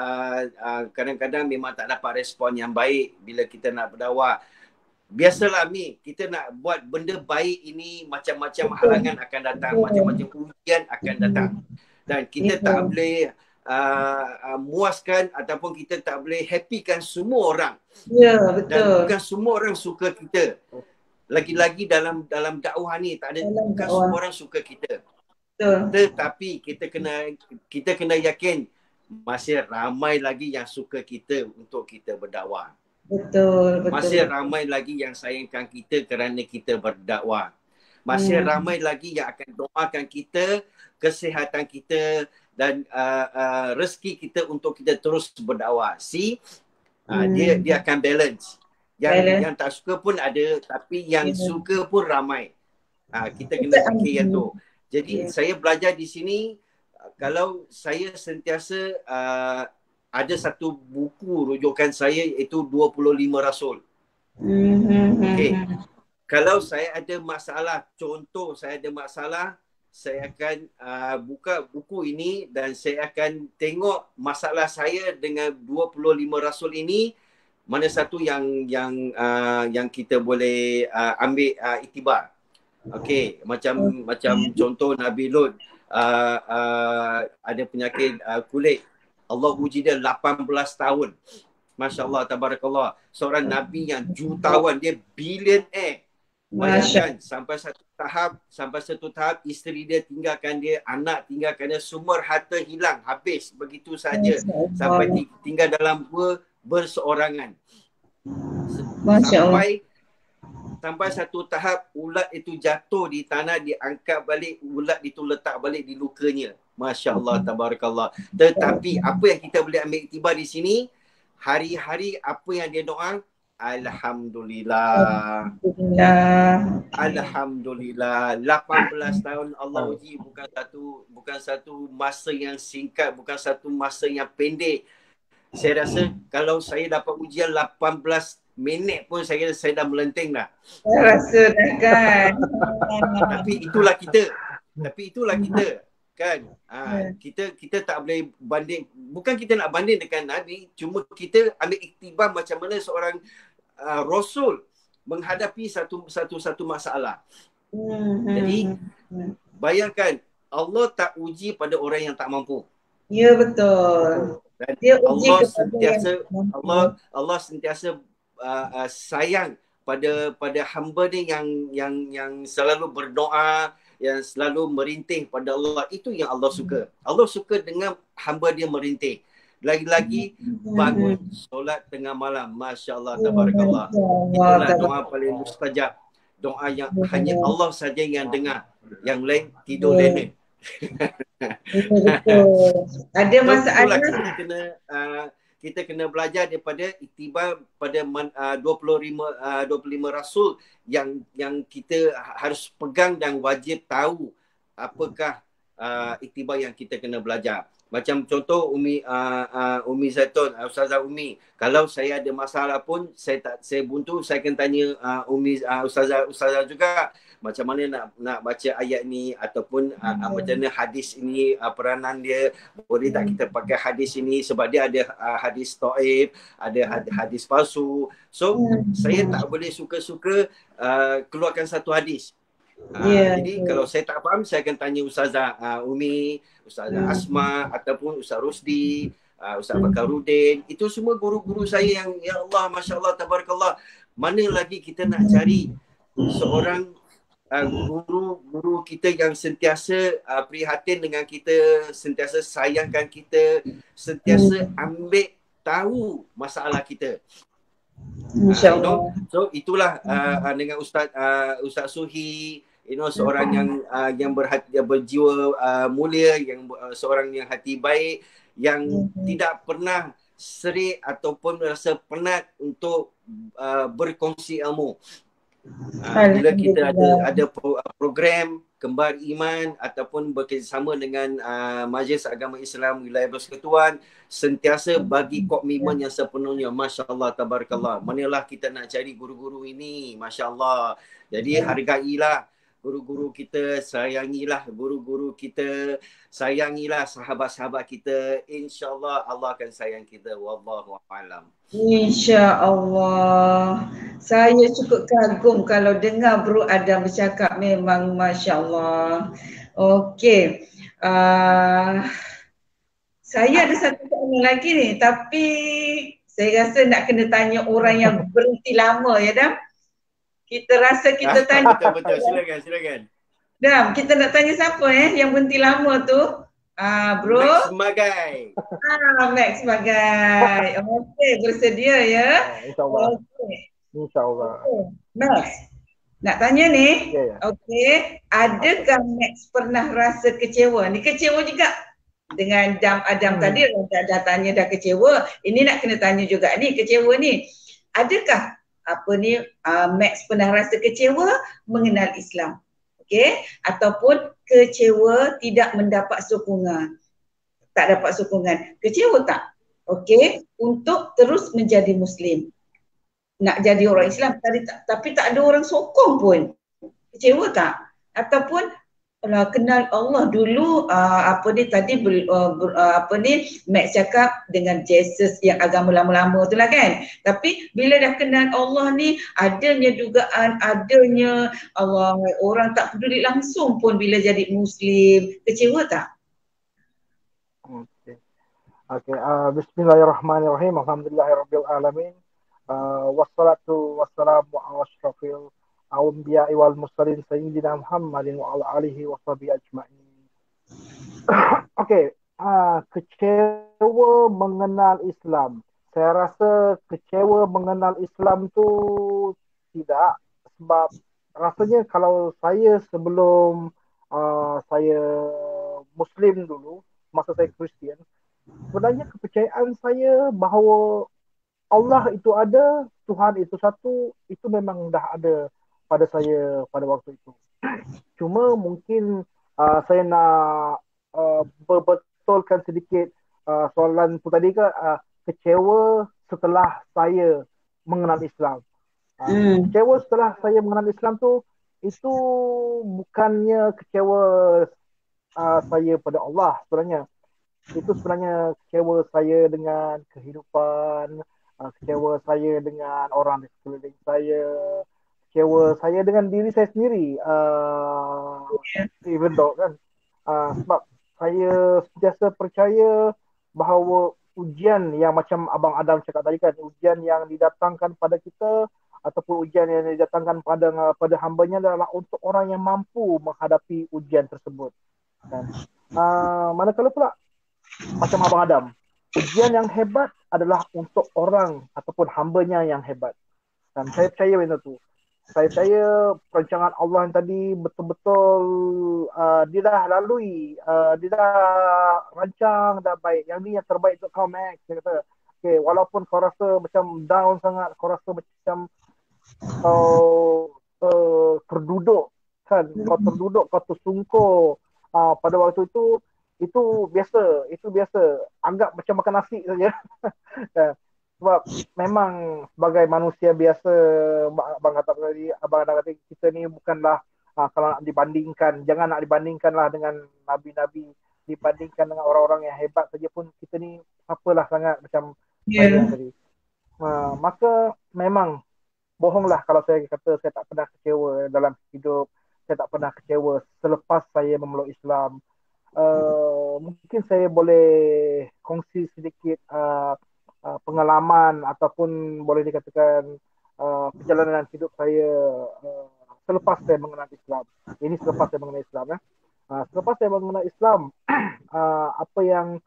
[SPEAKER 1] kadang-kadang memang tak dapat respon yang baik bila kita nak berdakwah. Biasalah Mi, kita nak buat benda baik ini, macam-macam halangan akan datang, macam-macam ujian akan datang. Dan kita tak boleh muaskan ataupun kita tak boleh happykan semua orang.
[SPEAKER 2] Ya, betul.
[SPEAKER 1] Dan bukan semua orang suka kita. Lagi-lagi dalam dakwah ni bukan semua orang suka kita. Betul. Tetapi kita kena yakin masih ramai lagi yang suka kita untuk kita berdakwah.
[SPEAKER 2] Betul, betul.
[SPEAKER 1] Masih ramai lagi yang sayangkan kita kerana kita berdakwah. Masih ramai lagi yang akan doakan kita, kesihatan kita dan rezeki kita untuk kita terus berdakwah. Dia akan balance. Yang tak suka pun ada, tapi yang suka pun ramai. Kita kena fikir yang tu. Jadi saya belajar di sini, kalau saya sentiasa ada satu buku rujukan saya iaitu 25 Rasul. Okey. Kalau saya ada masalah, contoh saya ada masalah, saya akan buka buku ini dan saya akan tengok masalah saya dengan 25 Rasul ini, mana satu yang kita boleh ambil iktibar. Okey, macam contoh Nabi Lut ada penyakit kulit. Allah uji dia 18 tahun. Masya Allah, tabarakallah. Seorang Nabi yang jutawan, dia billionaire. Bayangkan sampai satu tahap isteri dia tinggalkan dia, anak tinggalkan dia, semua harta hilang, habis begitu saja. Sampai tinggal dalam berseorangan. Sampai satu tahap ulat itu jatuh di tanah, diangkat balik, ulat itu letak balik di lukanya. Masya Allah, tabarakallah. Tetapi apa yang kita boleh ambil iktibar di sini, hari-hari apa yang dia doa, Alhamdulillah. Alhamdulillah. 18 tahun Allah uji, bukan satu masa yang singkat, bukan satu masa yang pendek. Saya rasa kalau saya dapat ujian 18 minit pun saya dah melenting dah.
[SPEAKER 2] Saya rasa dah kan.
[SPEAKER 1] Tapi itulah kita kan. Kita tak boleh banding, bukan kita nak banding dengan Nabi, cuma kita ambil iktibar macam mana seorang Rasul menghadapi satu masalah. Jadi bayangkan Allah tak uji pada orang yang tak mampu.
[SPEAKER 2] Ya, betul.
[SPEAKER 1] Dan
[SPEAKER 2] Dia uji
[SPEAKER 1] Allah sentiasa sayang pada hamba dia yang selalu berdoa, yang selalu merintih pada Allah. Itu yang Allah suka. Allah suka dengan hamba dia merintih. Lagi-lagi bangun solat tengah malam. Masya Allah, tabarakallah. Itulah doa paling mustajab. Doa yang hanya Allah saja yang dengar. Yang lain tidur lena.
[SPEAKER 2] Betul. Ada masalah.
[SPEAKER 1] Kita kena belajar daripada iktibar pada 25 Rasul yang kita harus pegang dan wajib tahu apakah iktibar yang kita kena belajar. Macam contoh Umi Zaitun, Ustazah Umi, kalau saya ada masalah pun saya buntu, saya akan tanya Umi Ustazah juga macam mana nak baca ayat ni, ataupun macam mana hadis ini peranan dia, boleh tak kita pakai hadis ini sebab dia ada hadis dhaif, ada hadis palsu. So saya tak boleh suka-suka keluarkan satu hadis. Jadi kalau saya tak faham, saya akan tanya Ustazah Umi, Ustazah Asma, ataupun Ustaz Rusdi, Ustaz Fakarudin. Itu semua guru-guru saya yang, ya Allah, Masya Allah, tabarakallah. Mana lagi kita nak cari seorang guru kita yang sentiasa prihatin dengan kita, sentiasa sayangkan kita, sentiasa ambil tahu masalah kita.
[SPEAKER 2] InsyaAllah.
[SPEAKER 1] So itulah dengan Ustaz Suhi, seorang yang berjiwa mulia, yang seorang yang hati baik, yang tidak pernah serik ataupun rasa penat untuk berkongsi ilmu. Bila kita ada program Kembar Iman ataupun bekerjasama dengan Majlis Agama Islam Wilayah Persekutuan, sentiasa bagi komitmen yang sepenuhnya. Masya Allah, tabarakallah. Manalah kita nak cari guru-guru ini, Masya Allah. Jadi hargailah guru-guru kita, sayangilah guru-guru kita, sayangilah sahabat-sahabat kita. InsyaAllah Allah akan sayang kita. Wallahu a'lam.
[SPEAKER 2] InsyaAllah. Saya cukup kagum kalau dengar Bro Adam bercakap, memang Masya Allah. Okey. Saya ada satu soalan lagi ni, tapi saya rasa nak kena tanya orang yang berhenti lama, ya Dam? Kita rasa kita tanya.
[SPEAKER 1] Betul, silakan.
[SPEAKER 2] Dam, kita nak tanya siapa yang berhenti lama tu? Bro.
[SPEAKER 1] Max Magai.
[SPEAKER 2] Max Magai. Okey, bersedia ya.
[SPEAKER 3] InsyaAllah.
[SPEAKER 2] Okey.
[SPEAKER 3] InsyaAllah.
[SPEAKER 2] Max, nak tanya ni.
[SPEAKER 3] Ya, ya.
[SPEAKER 2] Okey, adakah Max pernah rasa kecewa? Ni kecewa juga. Dengan Adam tadi dah tanya dah kecewa. Ini nak kena tanya juga ni, kecewa ni. Adakah Max pernah rasa kecewa mengenal Islam? Okey, ataupun kecewa tidak mendapat sokongan. Tak dapat sokongan. Kecewa tak? Okey, untuk terus menjadi Muslim. Nak jadi orang Islam tapi tak ada orang sokong pun. Kecewa tak? Ataupun kenal Allah dulu Max cakap dengan Jesus yang agama lama-lama tu lah kan. Tapi bila dah kenal Allah ni, adanya dugaan, adanya Allah, orang tak peduli langsung pun bila jadi Muslim. Kecewa tak?
[SPEAKER 3] Okay. Bismillahirrahmanirrahim. Alhamdulillahirabbil alamin. Wassalatu wassalamu ala asyrafil anbiya'i wal mursalin sayyidina Muhammadin wa ala alihi wa sahbihi ajma'in. Okey, kecewa mengenal Islam. Saya rasa kecewa mengenal Islam tu tidak, sebab rasanya kalau saya sebelum saya Muslim dulu, masa saya Kristian, sebenarnya kepercayaan saya bahawa Allah itu ada, Tuhan itu satu, itu memang dah ada pada saya pada waktu itu. Cuma mungkin saya nak berbetulkan sedikit soalan tu tadi ke, kecewa setelah saya mengenal Islam. Kecewa setelah saya mengenal Islam tu, itu bukannya kecewa saya pada Allah sebenarnya. Itu sebenarnya kecewa saya dengan kehidupan, kecewa saya dengan orang di sekeliling saya, kecewa saya dengan diri saya sendiri, even though kan, sebab saya sentiasa percaya bahawa ujian yang macam Abang Adam cakap tadi kan, ujian yang didatangkan pada kita ataupun ujian yang didatangkan pada hambanya adalah untuk orang yang mampu menghadapi ujian tersebut. Dan manakala pula macam Abang Adam, ujian yang hebat adalah untuk orang ataupun hambanya yang hebat. Dan saya percaya benda tu. Saya percaya perancangan Allah yang tadi betul-betul dia dah lalui, dia dah rancang dah baik. Yang ni yang terbaik untuk kau, Max. Dia kata, okay, walaupun kau rasa macam down sangat, kau rasa macam kau terduduk kan, kau terduduk, kau tersungkur pada waktu itu biasa, anggap macam makan nasi saja. Sebab memang sebagai manusia biasa, abang kata kita ni bukanlah kalau nak dibandingkan, jangan nak dibandingkanlah dengan nabi-nabi, dibandingkan dengan orang-orang yang hebat saja pun kita ni apalah sangat macam saya tadi. Maka memang bohonglah kalau saya kata saya tak pernah kecewa dalam hidup, saya tak pernah kecewa selepas saya memeluk Islam. Mungkin saya boleh kongsi sedikit pengalaman ataupun boleh dikatakan perjalanan hidup saya selepas saya mengenal Islam. Ini selepas saya mengenal Islam ya. Selepas saya mengenal Islam, apa yang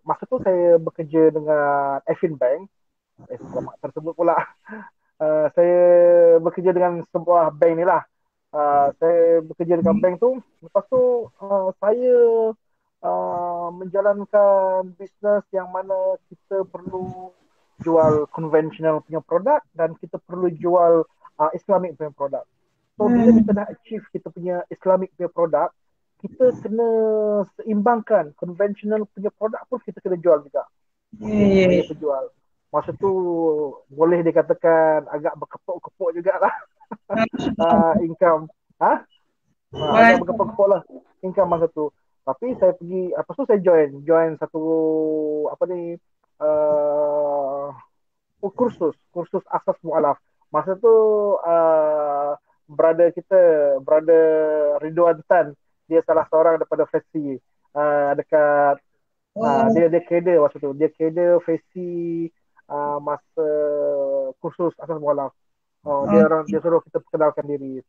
[SPEAKER 3] masa tu saya bekerja dengan Affinbank. Selamat tersebut pula. Saya bekerja dengan sebuah bank ni lah. Saya bekerja dengan bank tu. Lepas tu saya menjalankan bisnes yang mana kita perlu jual konvensional punya produk dan kita perlu jual Islamic punya produk. So bila kita dah achieve kita punya Islamic punya produk, kita kena seimbangkan konvensional punya produk pun kita kena jual juga. Kita jual. Masa tu boleh dikatakan agak berkepuk-kepuk jugalah income. Agak berkepuk-kepuk lah income masa tu. Tapi saya pergi, lepas tu saya join satu kursus asas mualaf. Masa tu brother Ridwan Tan, dia salah seorang daripada Fesi dekat dia kader masa tu. Dia kader Fesi masa kursus asas mualaf. Dia suruh kita perkenalkan diri.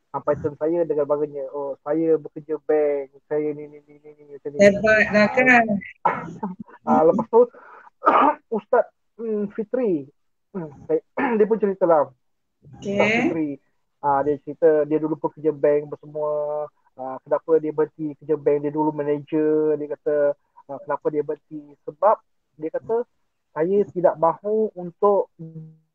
[SPEAKER 3] Sampai concern saya dengan bagiannya. Oh, saya bekerja bank, saya ni macam ni.
[SPEAKER 2] Hebatlah kan.
[SPEAKER 3] Lepas tu Ustaz Fitri, dia pun cerita lah. Ustaz
[SPEAKER 2] Okay.
[SPEAKER 3] Fitri, dia cerita dia dulu pun kerja bank bersemua. Kenapa dia berhenti kerja bank, dia dulu manager. Dia kata kenapa dia berhenti, sebab dia kata saya tidak mahu untuk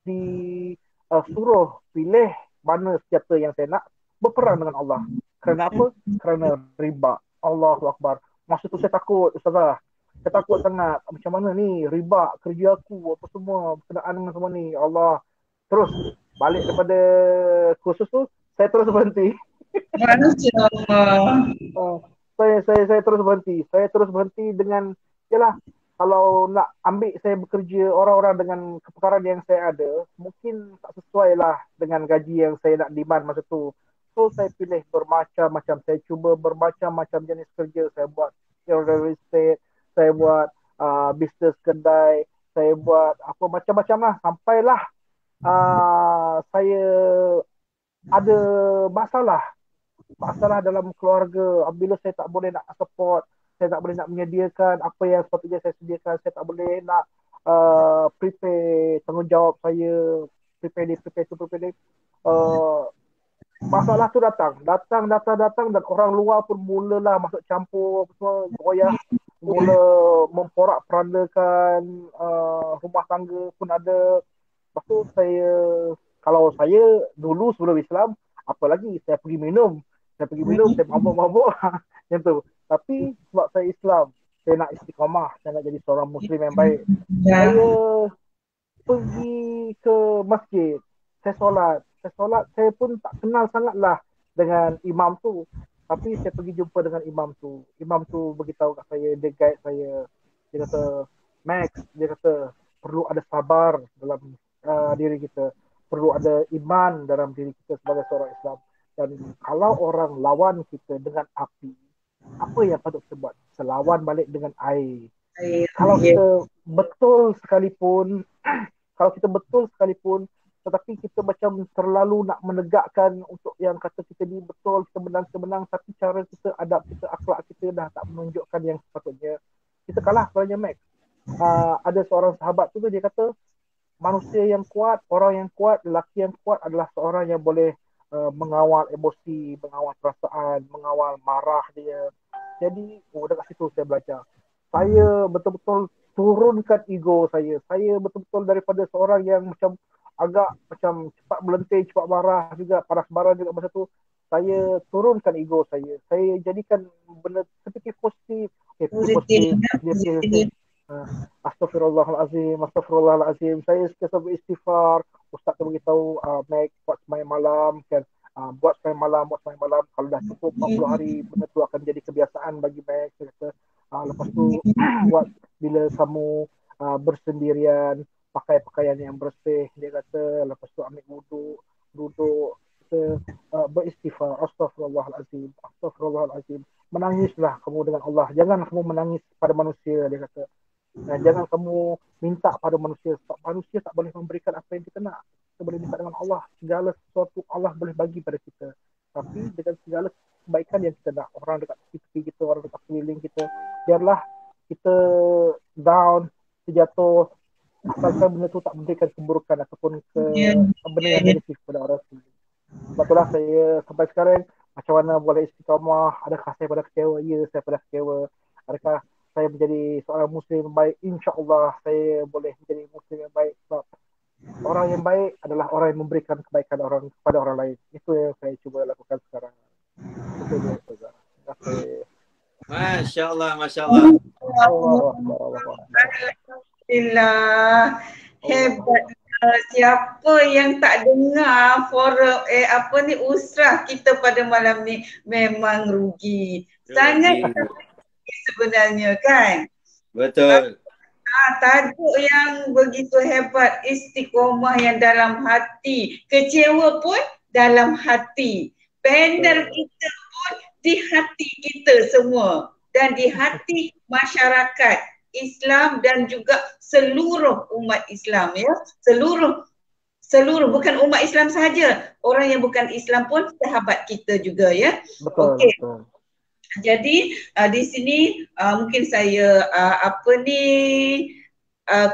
[SPEAKER 3] disuruh pilih mana senjata yang saya nak berperang dengan Allah. Kerana apa? Kerana riba. Allahu Akbar. Masa tu saya takut, Ustazah. Saya takut sangat. Macam mana ni? Riba, kerja aku, apa semua. Berkenaan dengan semua ni. Allah. Terus balik daripada kursus tu, saya terus berhenti.
[SPEAKER 2] Masya Allah.
[SPEAKER 3] Saya terus berhenti. Saya terus berhenti dengan, yalah, kalau nak ambil saya bekerja orang-orang dengan kepakaran yang saya ada, mungkin tak sesuai lah dengan gaji yang saya nak demand masa tu. So saya pilih bermacam-macam. Saya cuba bermacam-macam jenis kerja. Saya buat real estate, saya buat bisnes kedai, saya buat apa macam-macam lah. Sampailah saya ada masalah dalam keluarga. Bila saya tak boleh nak support, saya tak boleh nak menyediakan apa yang sepatutnya saya sediakan, saya tak boleh nak prepare tanggungjawab saya, prepare ni. Masalah tu datang dan orang luar pun mulalah masuk campur semua, goyah, mula memporak-perandakan rumah tangga pun ada. Lepas tu kalau saya dulu sebelum Islam, apa lagi, saya pergi minum, saya mabuk-mabuk macam tu. Tapi sebab saya Islam, saya nak istiqamah, saya nak jadi seorang Muslim yang baik, saya pergi ke masjid, saya solat, saya pun tak kenal sangatlah dengan imam tu. Tapi saya pergi jumpa dengan imam tu. Imam tu beritahu kat saya, dia guide saya. Dia kata, Max, dia kata, perlu ada sabar dalam diri kita. Perlu ada iman dalam diri kita sebagai seorang Islam. Dan kalau orang lawan kita dengan api, apa yang patut kita buat? Selawan balik dengan air. Kalau kita betul sekalipun, tetapi kita macam terlalu nak menegakkan untuk yang kata kita ni betul, kita menang, tapi cara kita, adab kita, akhlak kita dah tak menunjukkan yang sepatutnya, kita kalah sebenarnya, Max. Ada seorang sahabat tu dia kata, manusia yang kuat, orang yang kuat, lelaki yang kuat adalah seorang yang boleh mengawal emosi, mengawal perasaan, mengawal marah dia. Jadi, dekat situ saya belajar. Saya betul-betul turunkan ego saya. Saya betul-betul daripada seorang yang macam agak macam cepat melenting, cepat marah juga, panas marah juga masa tu. Saya turunkan ego saya. Saya jadikan benda seperti positif. Positif. Astaghfirullahalazim. Saya sentiasa beristighfar. Ustaz tu beritahu, Mac, buat sembahyang malam kan. Buat sembahyang malam. Kalau dah cukup 40 hari, benda tu akan jadi kebiasaan bagi Mac. Saya kata, lepas tu buat bila kamu bersendirian, pakai pakaian yang bersih, dia kata. Lepas tu ambil wuduk, duduk, kita beristighfar. Astaghfirullahalazim. Menangislah kamu dengan Allah. Jangan kamu menangis pada manusia, dia kata. Jangan kamu minta pada manusia, sebab manusia tak boleh memberikan apa yang kita nak. Kita boleh minta dengan Allah. Segala sesuatu Allah boleh bagi pada kita. Tapi dengan segala kebaikan yang kita nak, orang dekat tepi kita, orang dekat sekeliling kita, biarlah kita down, terjatuh, asalkan benda tu tak memberikan keburukan ataupun benda yang negatif pada orang sekeliling. Sebab itulah saya sampai sekarang, macam mana boleh istiqamah, adakah saya pada kecewa? Ya, saya pada kecewa. Adakah saya menjadi seorang Muslim yang baik? InsyaAllah saya boleh menjadi Muslim yang baik, sebab orang yang baik adalah orang yang memberikan kebaikan kepada orang lain. Itu yang saya cuba lakukan sekarang. Itu dia, Ustazah. Terima kasih.
[SPEAKER 1] Masya Allah.
[SPEAKER 2] Alhamdulillah. Hebat. Siapa yang tak dengar forum usrah kita pada malam ni memang rugi. Sangat rugi sebenarnya kan?
[SPEAKER 1] Betul.
[SPEAKER 2] Tajuk yang begitu hebat, istiqomah yang dalam hati, kecewa pun dalam hati. Panel kita pun di hati kita semua dan di hati masyarakat Islam dan juga seluruh umat Islam, ya. Seluruh seluruh, bukan umat Islam sahaja, orang yang bukan Islam pun sahabat kita juga ya.
[SPEAKER 3] Betul,
[SPEAKER 2] Okey.
[SPEAKER 3] betul.
[SPEAKER 2] Jadi di sini mungkin saya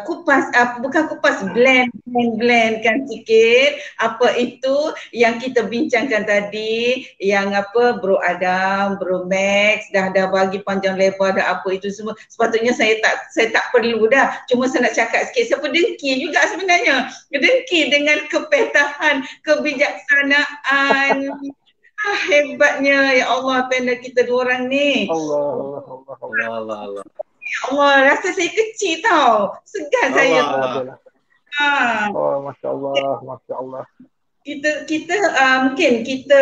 [SPEAKER 2] kupas, bukan kupas, blendkan sikit apa itu yang kita bincangkan tadi, yang apa Bro Adam, Bro Max dah bagi panjang lebar dah apa itu semua. Sepatutnya saya tak perlu dah. Cuma saya nak cakap sikit, siapa dengki juga sebenarnya. Dengki dengan kepetahan, kebijaksanaan. Hebatnya ya Allah, panel kita dua orang ni.
[SPEAKER 3] Allah, Allah, Allah.
[SPEAKER 1] Allah, Allah.
[SPEAKER 2] Ya Allah, rasa saya kecil tau. Segan saya.
[SPEAKER 1] Allah.
[SPEAKER 3] Oh, Masya Allah, Masya Allah.
[SPEAKER 2] Mungkin kita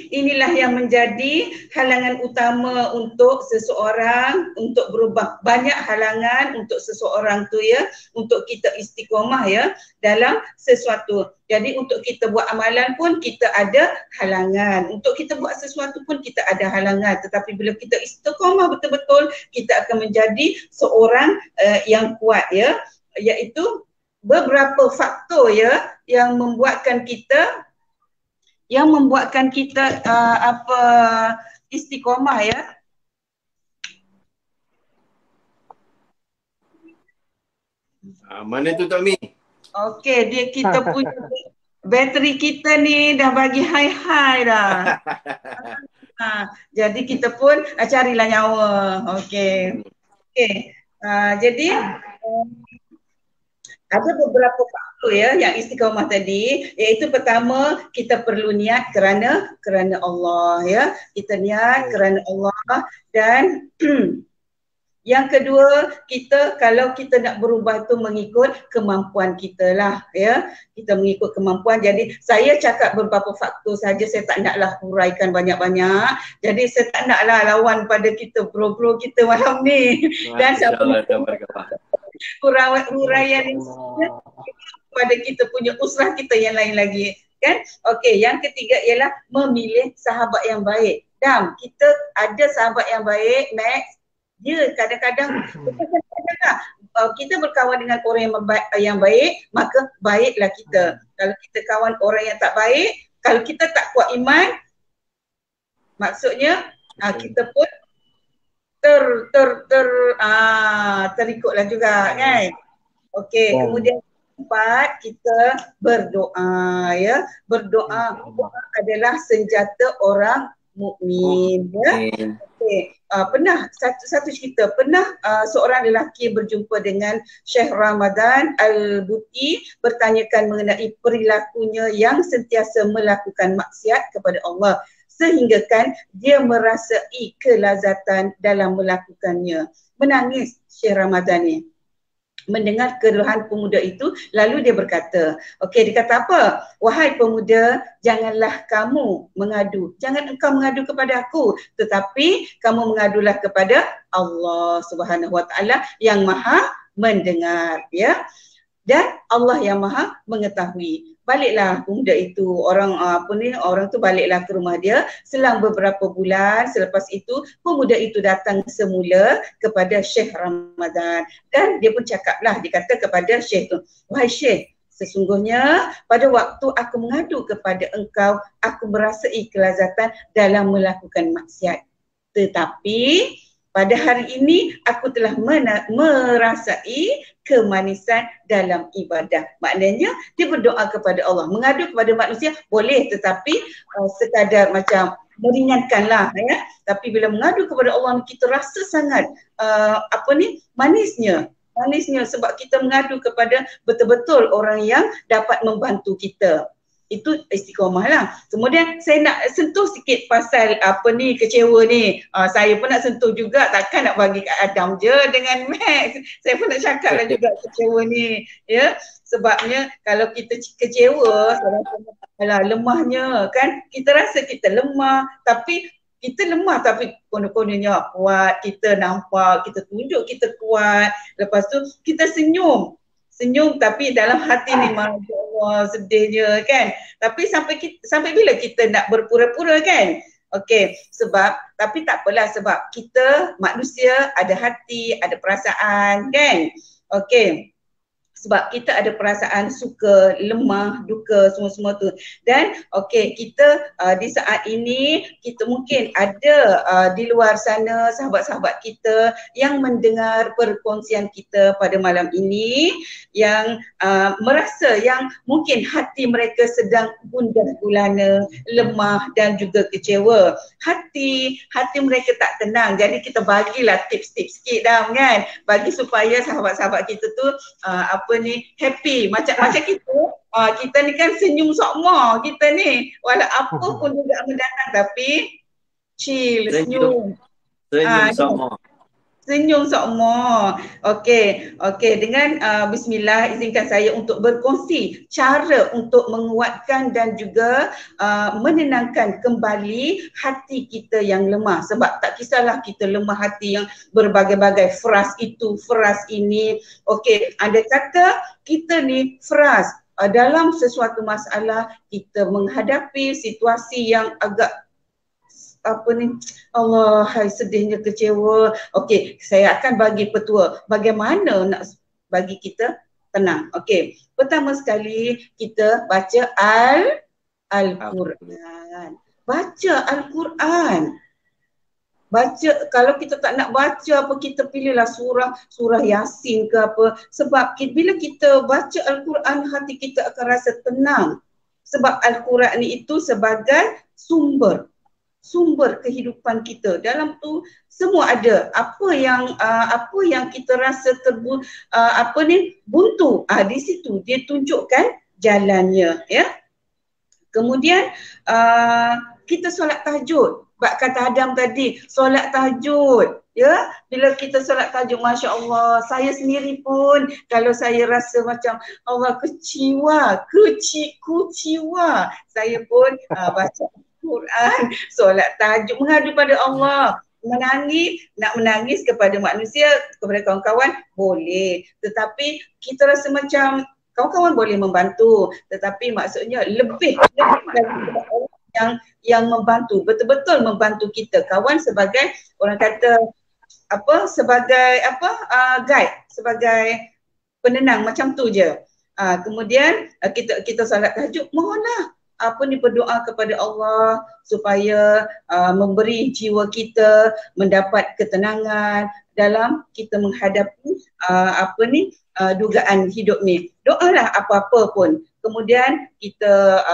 [SPEAKER 2] inilah yang menjadi halangan utama untuk seseorang untuk berubah. Banyak halangan untuk seseorang tu ya, untuk kita istiqomah ya dalam sesuatu. Jadi untuk kita buat amalan pun kita ada halangan. Untuk kita buat sesuatu pun kita ada halangan. Tetapi bila kita istiqomah betul-betul, kita akan menjadi seorang yang kuat ya, iaitu beberapa faktor ya yang membuatkan kita istiqomah ya.
[SPEAKER 1] Mana tu Tok Mi?
[SPEAKER 2] Okey, kita punya bateri kita ni dah bagi high dah. Jadi kita pun carilah nyawa. Okey. Jadi ada beberapa faktor ya yang istiqamah tadi, iaitu pertama kita perlu niat kerana Allah ya. Kita niat kerana Allah, dan yang kedua, kalau kita nak berubah tu mengikut kemampuan kita lah ya. Kita mengikut kemampuan. Jadi saya cakap beberapa faktor saja, saya tak naklah huraikan banyak-banyak. Jadi saya tak naklah lawan pada kita bro-bro kita malam ni. Dan huraian pada kita punya usrah kita yang lain lagi kan. Okey, yang ketiga ialah memilih sahabat yang baik. Dam, kita ada sahabat yang baik, Max. Dia kadang-kadang kita berkawan dengan orang yang baik, maka baiklah kita. Kalau kita kawan orang yang tak baik, kalau kita tak kuat iman, maksudnya kita pun terikutlah juga kan. Okey, kemudian empat, kita berdoa ya. Berdoa adalah senjata orang mukmin ya. Okey, pernah satu cerita, seorang lelaki berjumpa dengan Syekh Ramadan Al-Buti, bertanyakan mengenai perilakunya yang sentiasa melakukan maksiat kepada Allah, sehingga kan dia merasai kelazatan dalam melakukannya. Menangis Syekh Ramadan ni mendengar keluhan pemuda itu, lalu dia berkata, okey, dia kata apa? Wahai pemuda, janganlah kamu mengadu. Jangan engkau mengadu kepada aku, tetapi kamu mengadulah kepada Allah Subhanahu Wa Taala yang Maha mendengar ya. Dan Allah yang Maha mengetahui. Baliklah pemuda itu, orang tu baliklah ke rumah dia. Selang beberapa bulan selepas itu, pemuda itu datang semula kepada Syekh Ramadan, dan dia pun cakaplah, dia kata kepada Syekh tu, wahai Syekh, sesungguhnya pada waktu aku mengadu kepada engkau, aku merasai kelazatan dalam melakukan maksiat. Tetapi pada hari ini aku telah merasai kemanisan dalam ibadah. Maknanya dia berdoa kepada Allah. Mengadu kepada manusia boleh, tetapi sekadar macam meringankanlah ya. Tapi bila mengadu kepada Allah, kita rasa sangat manisnya sebab kita mengadu kepada betul-betul orang yang dapat membantu kita. Itu istiqomah lah. Kemudian saya nak sentuh sikit pasal kecewa ni. Saya pun nak sentuh juga, takkan nak bagi kat Adam je dengan Max. Saya pun nak cakap lah juga kecewa ni ya. Sebabnya kalau kita kecewa, lemahnya kan, kita rasa kita lemah, tapi konon-kononnya kuat, kita nampak, kita tunjuk kita kuat. Lepas tu kita senyum tapi dalam hati ni Masya Allah sedihnya kan. Tapi sampai bila kita nak berpura-pura kan. Okey, tapi tak apalah, sebab kita manusia ada hati, ada perasaan kan. Okey. sebab kita ada perasaan suka, lemah, duka, semua-semua tu. Dan okey, kita di saat ini kita mungkin ada di luar sana sahabat-sahabat kita yang mendengar perkongsian kita pada malam ini, yang merasa yang mungkin hati mereka sedang gundah gulana, lemah dan juga kecewa. Hati mereka tak tenang. Jadi kita bagilah tips-tips sikit dah kan, bagi supaya sahabat-sahabat kita tu happy macam kita. Kita ni kan senyum sokmo kita ni, walau apa pun juga mendatang, tapi chill, senyum
[SPEAKER 1] sokmo.
[SPEAKER 2] Senyum sokmo. Okey, dengan bismillah, izinkan saya untuk berkongsi cara untuk menguatkan dan juga menenangkan kembali hati kita yang lemah. Sebab tak kisahlah kita lemah hati yang berbagai-bagai fras itu, fras ini. Okey, andai kata kita ni fras dalam sesuatu masalah, kita menghadapi situasi yang agak Allah, hai sedihnya, kecewa. Okey, saya akan bagi petua bagaimana nak bagi kita tenang. Okey, pertama sekali kita baca Al-Quran. Baca Al-Quran. Baca, kalau kita tak nak baca apa, kita pilihlah surah Yasin ke apa. Sebab bila kita baca Al-Quran, hati kita akan rasa tenang. Sebab Al-Quran itu sebagai sumber kehidupan kita. Dalam tu semua ada. Apa yang kita rasa buntu, di situ dia tunjukkan jalannya, ya. Kemudian kita solat tahajud. Bak kata Adam tadi, solat tahajud, ya. Bila kita solat tahajud, masya-Allah, saya sendiri pun kalau saya rasa macam Allah kecewa, saya pun baca Quran, solat tahajud, mengadu pada Allah. Nak menangis kepada manusia, kepada kawan-kawan boleh, tetapi kita rasa macam kawan-kawan boleh membantu, tetapi maksudnya lebih daripada Allah yang membantu, betul-betul membantu kita. Kawan sebagai orang kata guide, sebagai penenang, macam tu je. Kemudian kita solat tahajud, mohonlah berdoa kepada Allah supaya memberi jiwa kita mendapat ketenangan dalam kita menghadapi dugaan hidup ni. Doalah apa-apa pun. Kemudian kita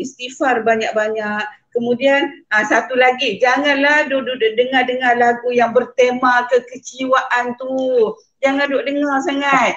[SPEAKER 2] istighfar banyak-banyak. Kemudian satu lagi, janganlah duduk dengar lagu yang bertema kekecewaan tu. Jangan duduk dengar sangat.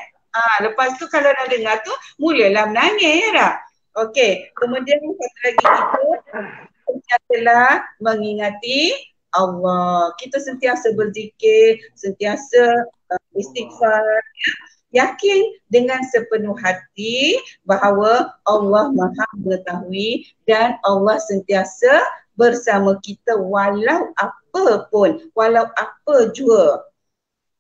[SPEAKER 2] Lepas tu kalau dah dengar tu, mulalah menangis, ya tak? Okey, kemudian satu lagi, kita sentiasalah mengingati Allah. Kita sentiasa berzikir, sentiasa istighfar, ya. Yakin dengan sepenuh hati bahawa Allah Maha mengetahui dan Allah sentiasa bersama kita walau apa pun, walau apa jua.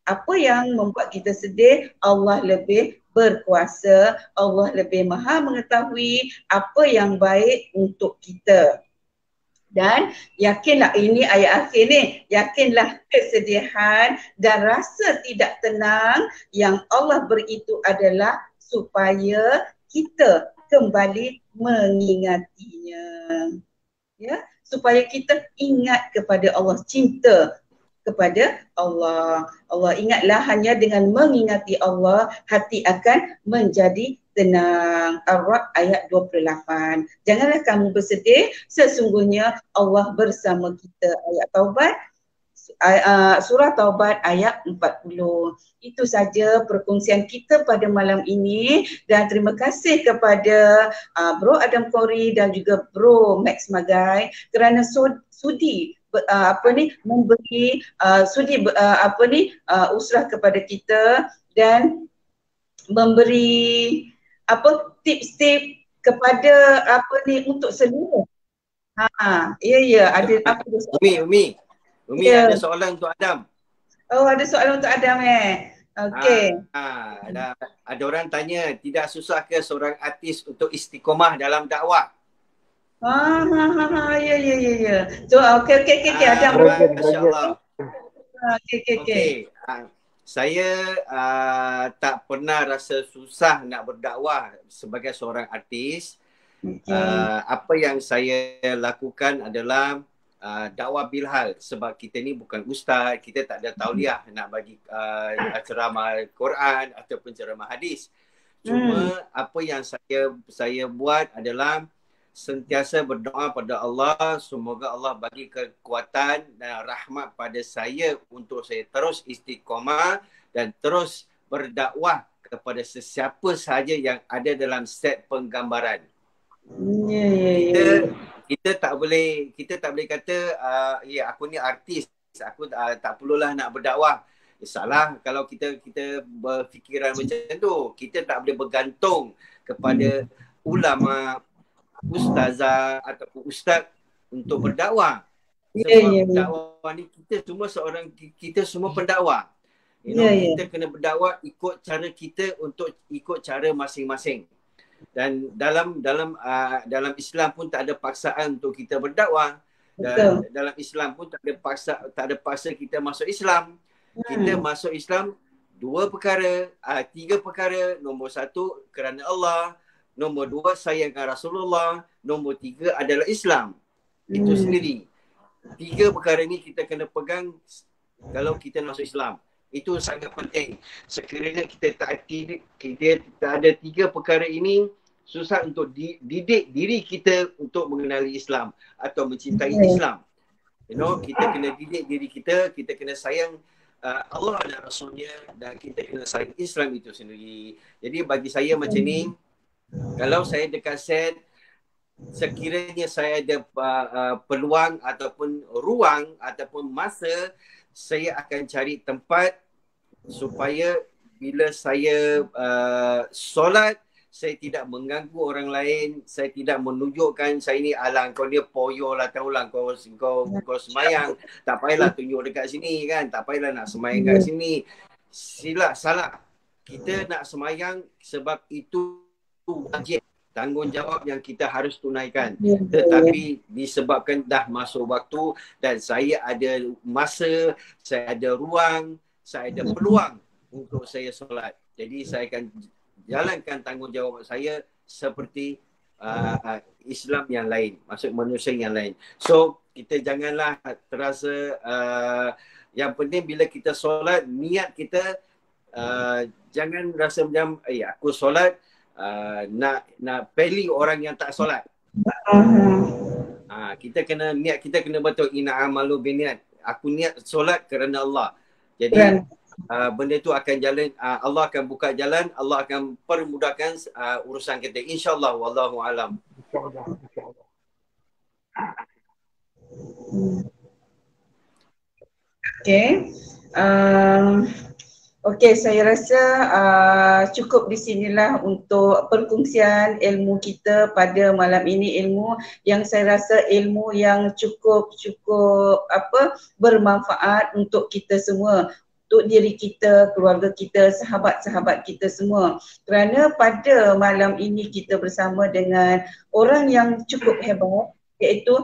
[SPEAKER 2] Apa yang membuat kita sedih, Allah lebih berkuasa, Allah lebih maha mengetahui apa yang baik untuk kita. Dan yakinlah, ini ayat akhir ni, yakinlah kesedihan dan rasa tidak tenang yang Allah beri itu adalah supaya kita kembali mengingatinya. Ya, supaya kita ingat kepada Allah, cinta kepada Allah. Allah, ingatlah, hanya dengan mengingati Allah hati akan menjadi tenang. Ar-Ra'd ayat 28. Janganlah kamu bersedih, sesungguhnya Allah bersama kita. Ayat Taubat, surah Taubat ayat 40. Itu saja perkongsian kita pada malam ini, dan terima kasih kepada Bro Adam Khoury dan juga Bro Max Magai kerana sudi memberi usrah kepada kita dan memberi tips-tips kepada untuk seluruh. Ada
[SPEAKER 1] Umi, ada soalan untuk Adam.
[SPEAKER 2] Oh, ada soalan untuk Adam Okey.
[SPEAKER 1] Ada orang tanya, tidak susah ke seorang artis untuk istiqomah dalam dakwah?
[SPEAKER 2] So, okey Adam.
[SPEAKER 1] Masya-Allah. Okey. saya tak pernah rasa susah nak berdakwah sebagai seorang artis. Apa yang saya lakukan adalah dakwah bilhal, sebab kita ni bukan ustaz, kita tak ada tauliah nak bagi ceramah Quran ataupun ceramah hadis. Cuma apa yang saya buat adalah sentiasa berdoa pada Allah, semoga Allah bagi kekuatan dan rahmat pada saya untuk saya terus istiqamah dan terus berdakwah kepada sesiapa sahaja yang ada dalam set penggambaran. Kita tak boleh kata ya aku ni artis, aku tak perlulah nak berdakwah. Salah kalau kita berfikiran macam tu. Kita tak boleh bergantung kepada ulama, ustazah ataupun ustaz untuk berdakwah. Sebab dakwah ni kita semua pendakwah. Kita kena berdakwah ikut cara kita, untuk ikut cara masing-masing. Dan dalam Islam pun tak ada paksaan untuk kita berdakwah. Dan dalam Islam pun tak ada paksa kita masuk Islam. Kita masuk Islam 2 perkara, 3 perkara. Nombor 1 kerana Allah, nombor 2 sayangkan Rasulullah, nombor 3 adalah Islam. Itu sendiri. 3 perkara ni kita kena pegang kalau kita masuk Islam. Itu sangat penting. Sekiranya kita tak ada 3 perkara ini, susah untuk didik diri kita untuk mengenali Islam atau mencintai Islam. Kita kena didik diri kita kena sayang Allah dan Rasulnya, dan kita kena sayang Islam itu sendiri. Jadi bagi saya macam ni, kalau saya dekat set, sekiranya saya ada peluang ataupun ruang ataupun masa, saya akan cari tempat supaya bila saya solat, saya tidak mengganggu orang lain, saya tidak menunjukkan saya ni alang kau dia poyo lah, tahulah kau semayang, tak payahlah tunjuk dekat sini kan, tak payahlah nak semayang kat sini. Salah. Kita nak semayang sebab itu wajib, tanggungjawab yang kita harus tunaikan. Tetapi disebabkan dah masuk waktu dan saya ada masa, saya ada ruang, saya ada peluang untuk saya solat. Jadi saya akan jalankan tanggungjawab saya seperti Islam yang lain, maksud manusia yang lain. So kita janganlah terasa yang penting bila kita solat, niat kita jangan rasa macam aku solat nak peli orang yang tak solat. Kita kena niat, kita kena betul, inna amalu biniat. Aku niat solat kerana Allah. Jadi benda tu akan jalan, Allah akan buka jalan, Allah akan permudahkan urusan kita, insya-Allah. Wallahu alam.
[SPEAKER 2] Okey, saya rasa cukup di sinilah untuk perkongsian ilmu kita pada malam ini, ilmu yang saya rasa ilmu yang cukup bermanfaat untuk kita semua, untuk diri kita, keluarga kita, sahabat-sahabat kita semua. Kerana pada malam ini kita bersama dengan orang yang cukup hebat, iaitu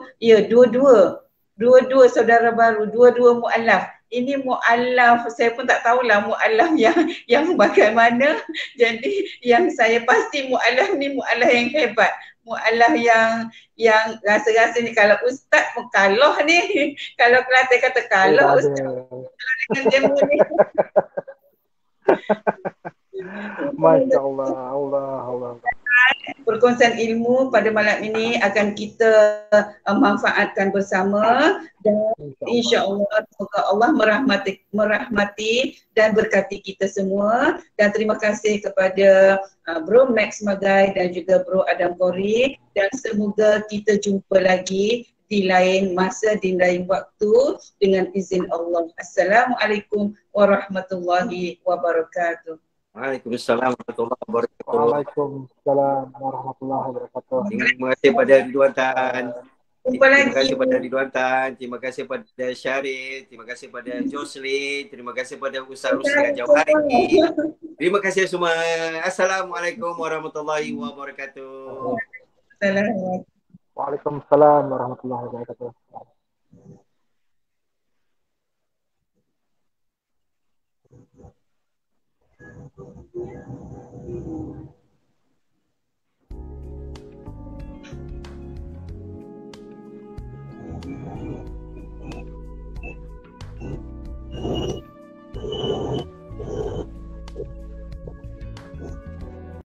[SPEAKER 2] dua-dua saudara baru, dua-dua mu'alaf. Ini mu'alaf, saya pun tak tahulah mu'alaf yang bagaimana. Jadi yang saya pasti mu'alaf ni mu'alaf yang hebat. Mu'alaf yang rasa-rasanya kalau ustaz pun kalah ni. Kalau Kelantan kata kalah ustaz. Dengan demo ni.
[SPEAKER 3] Masya Allah, Allah.
[SPEAKER 2] Perkongsian ilmu pada malam ini akan kita manfaatkan bersama, dan insya-Allah semoga Allah merahmati dan berkati kita semua. Dan terima kasih kepada Bro Max Magai dan juga Bro Adam Kori, dan semoga kita jumpa lagi di lain masa, di lain waktu dengan izin Allah. Assalamualaikum warahmatullahi wabarakatuh.
[SPEAKER 1] Waalaikumsalam warahmatullahi wabarakatuh.
[SPEAKER 3] Waalaikumsalam warahmatullahi wabarakatuh.
[SPEAKER 1] Terima kasih pada Ridwan Tan.
[SPEAKER 2] Jumpa lagi.
[SPEAKER 1] Terima kasih pada Ridwan Tan. Terima kasih pada Syarif. Terima kasih pada Jocelyn. Terima kasih pada Ustaz Rusli Jauhari. Terima kasih semua. Assalamualaikum warahmatullahi wabarakatuh.
[SPEAKER 3] Waalaikumsalam warahmatullahi wabarakatuh.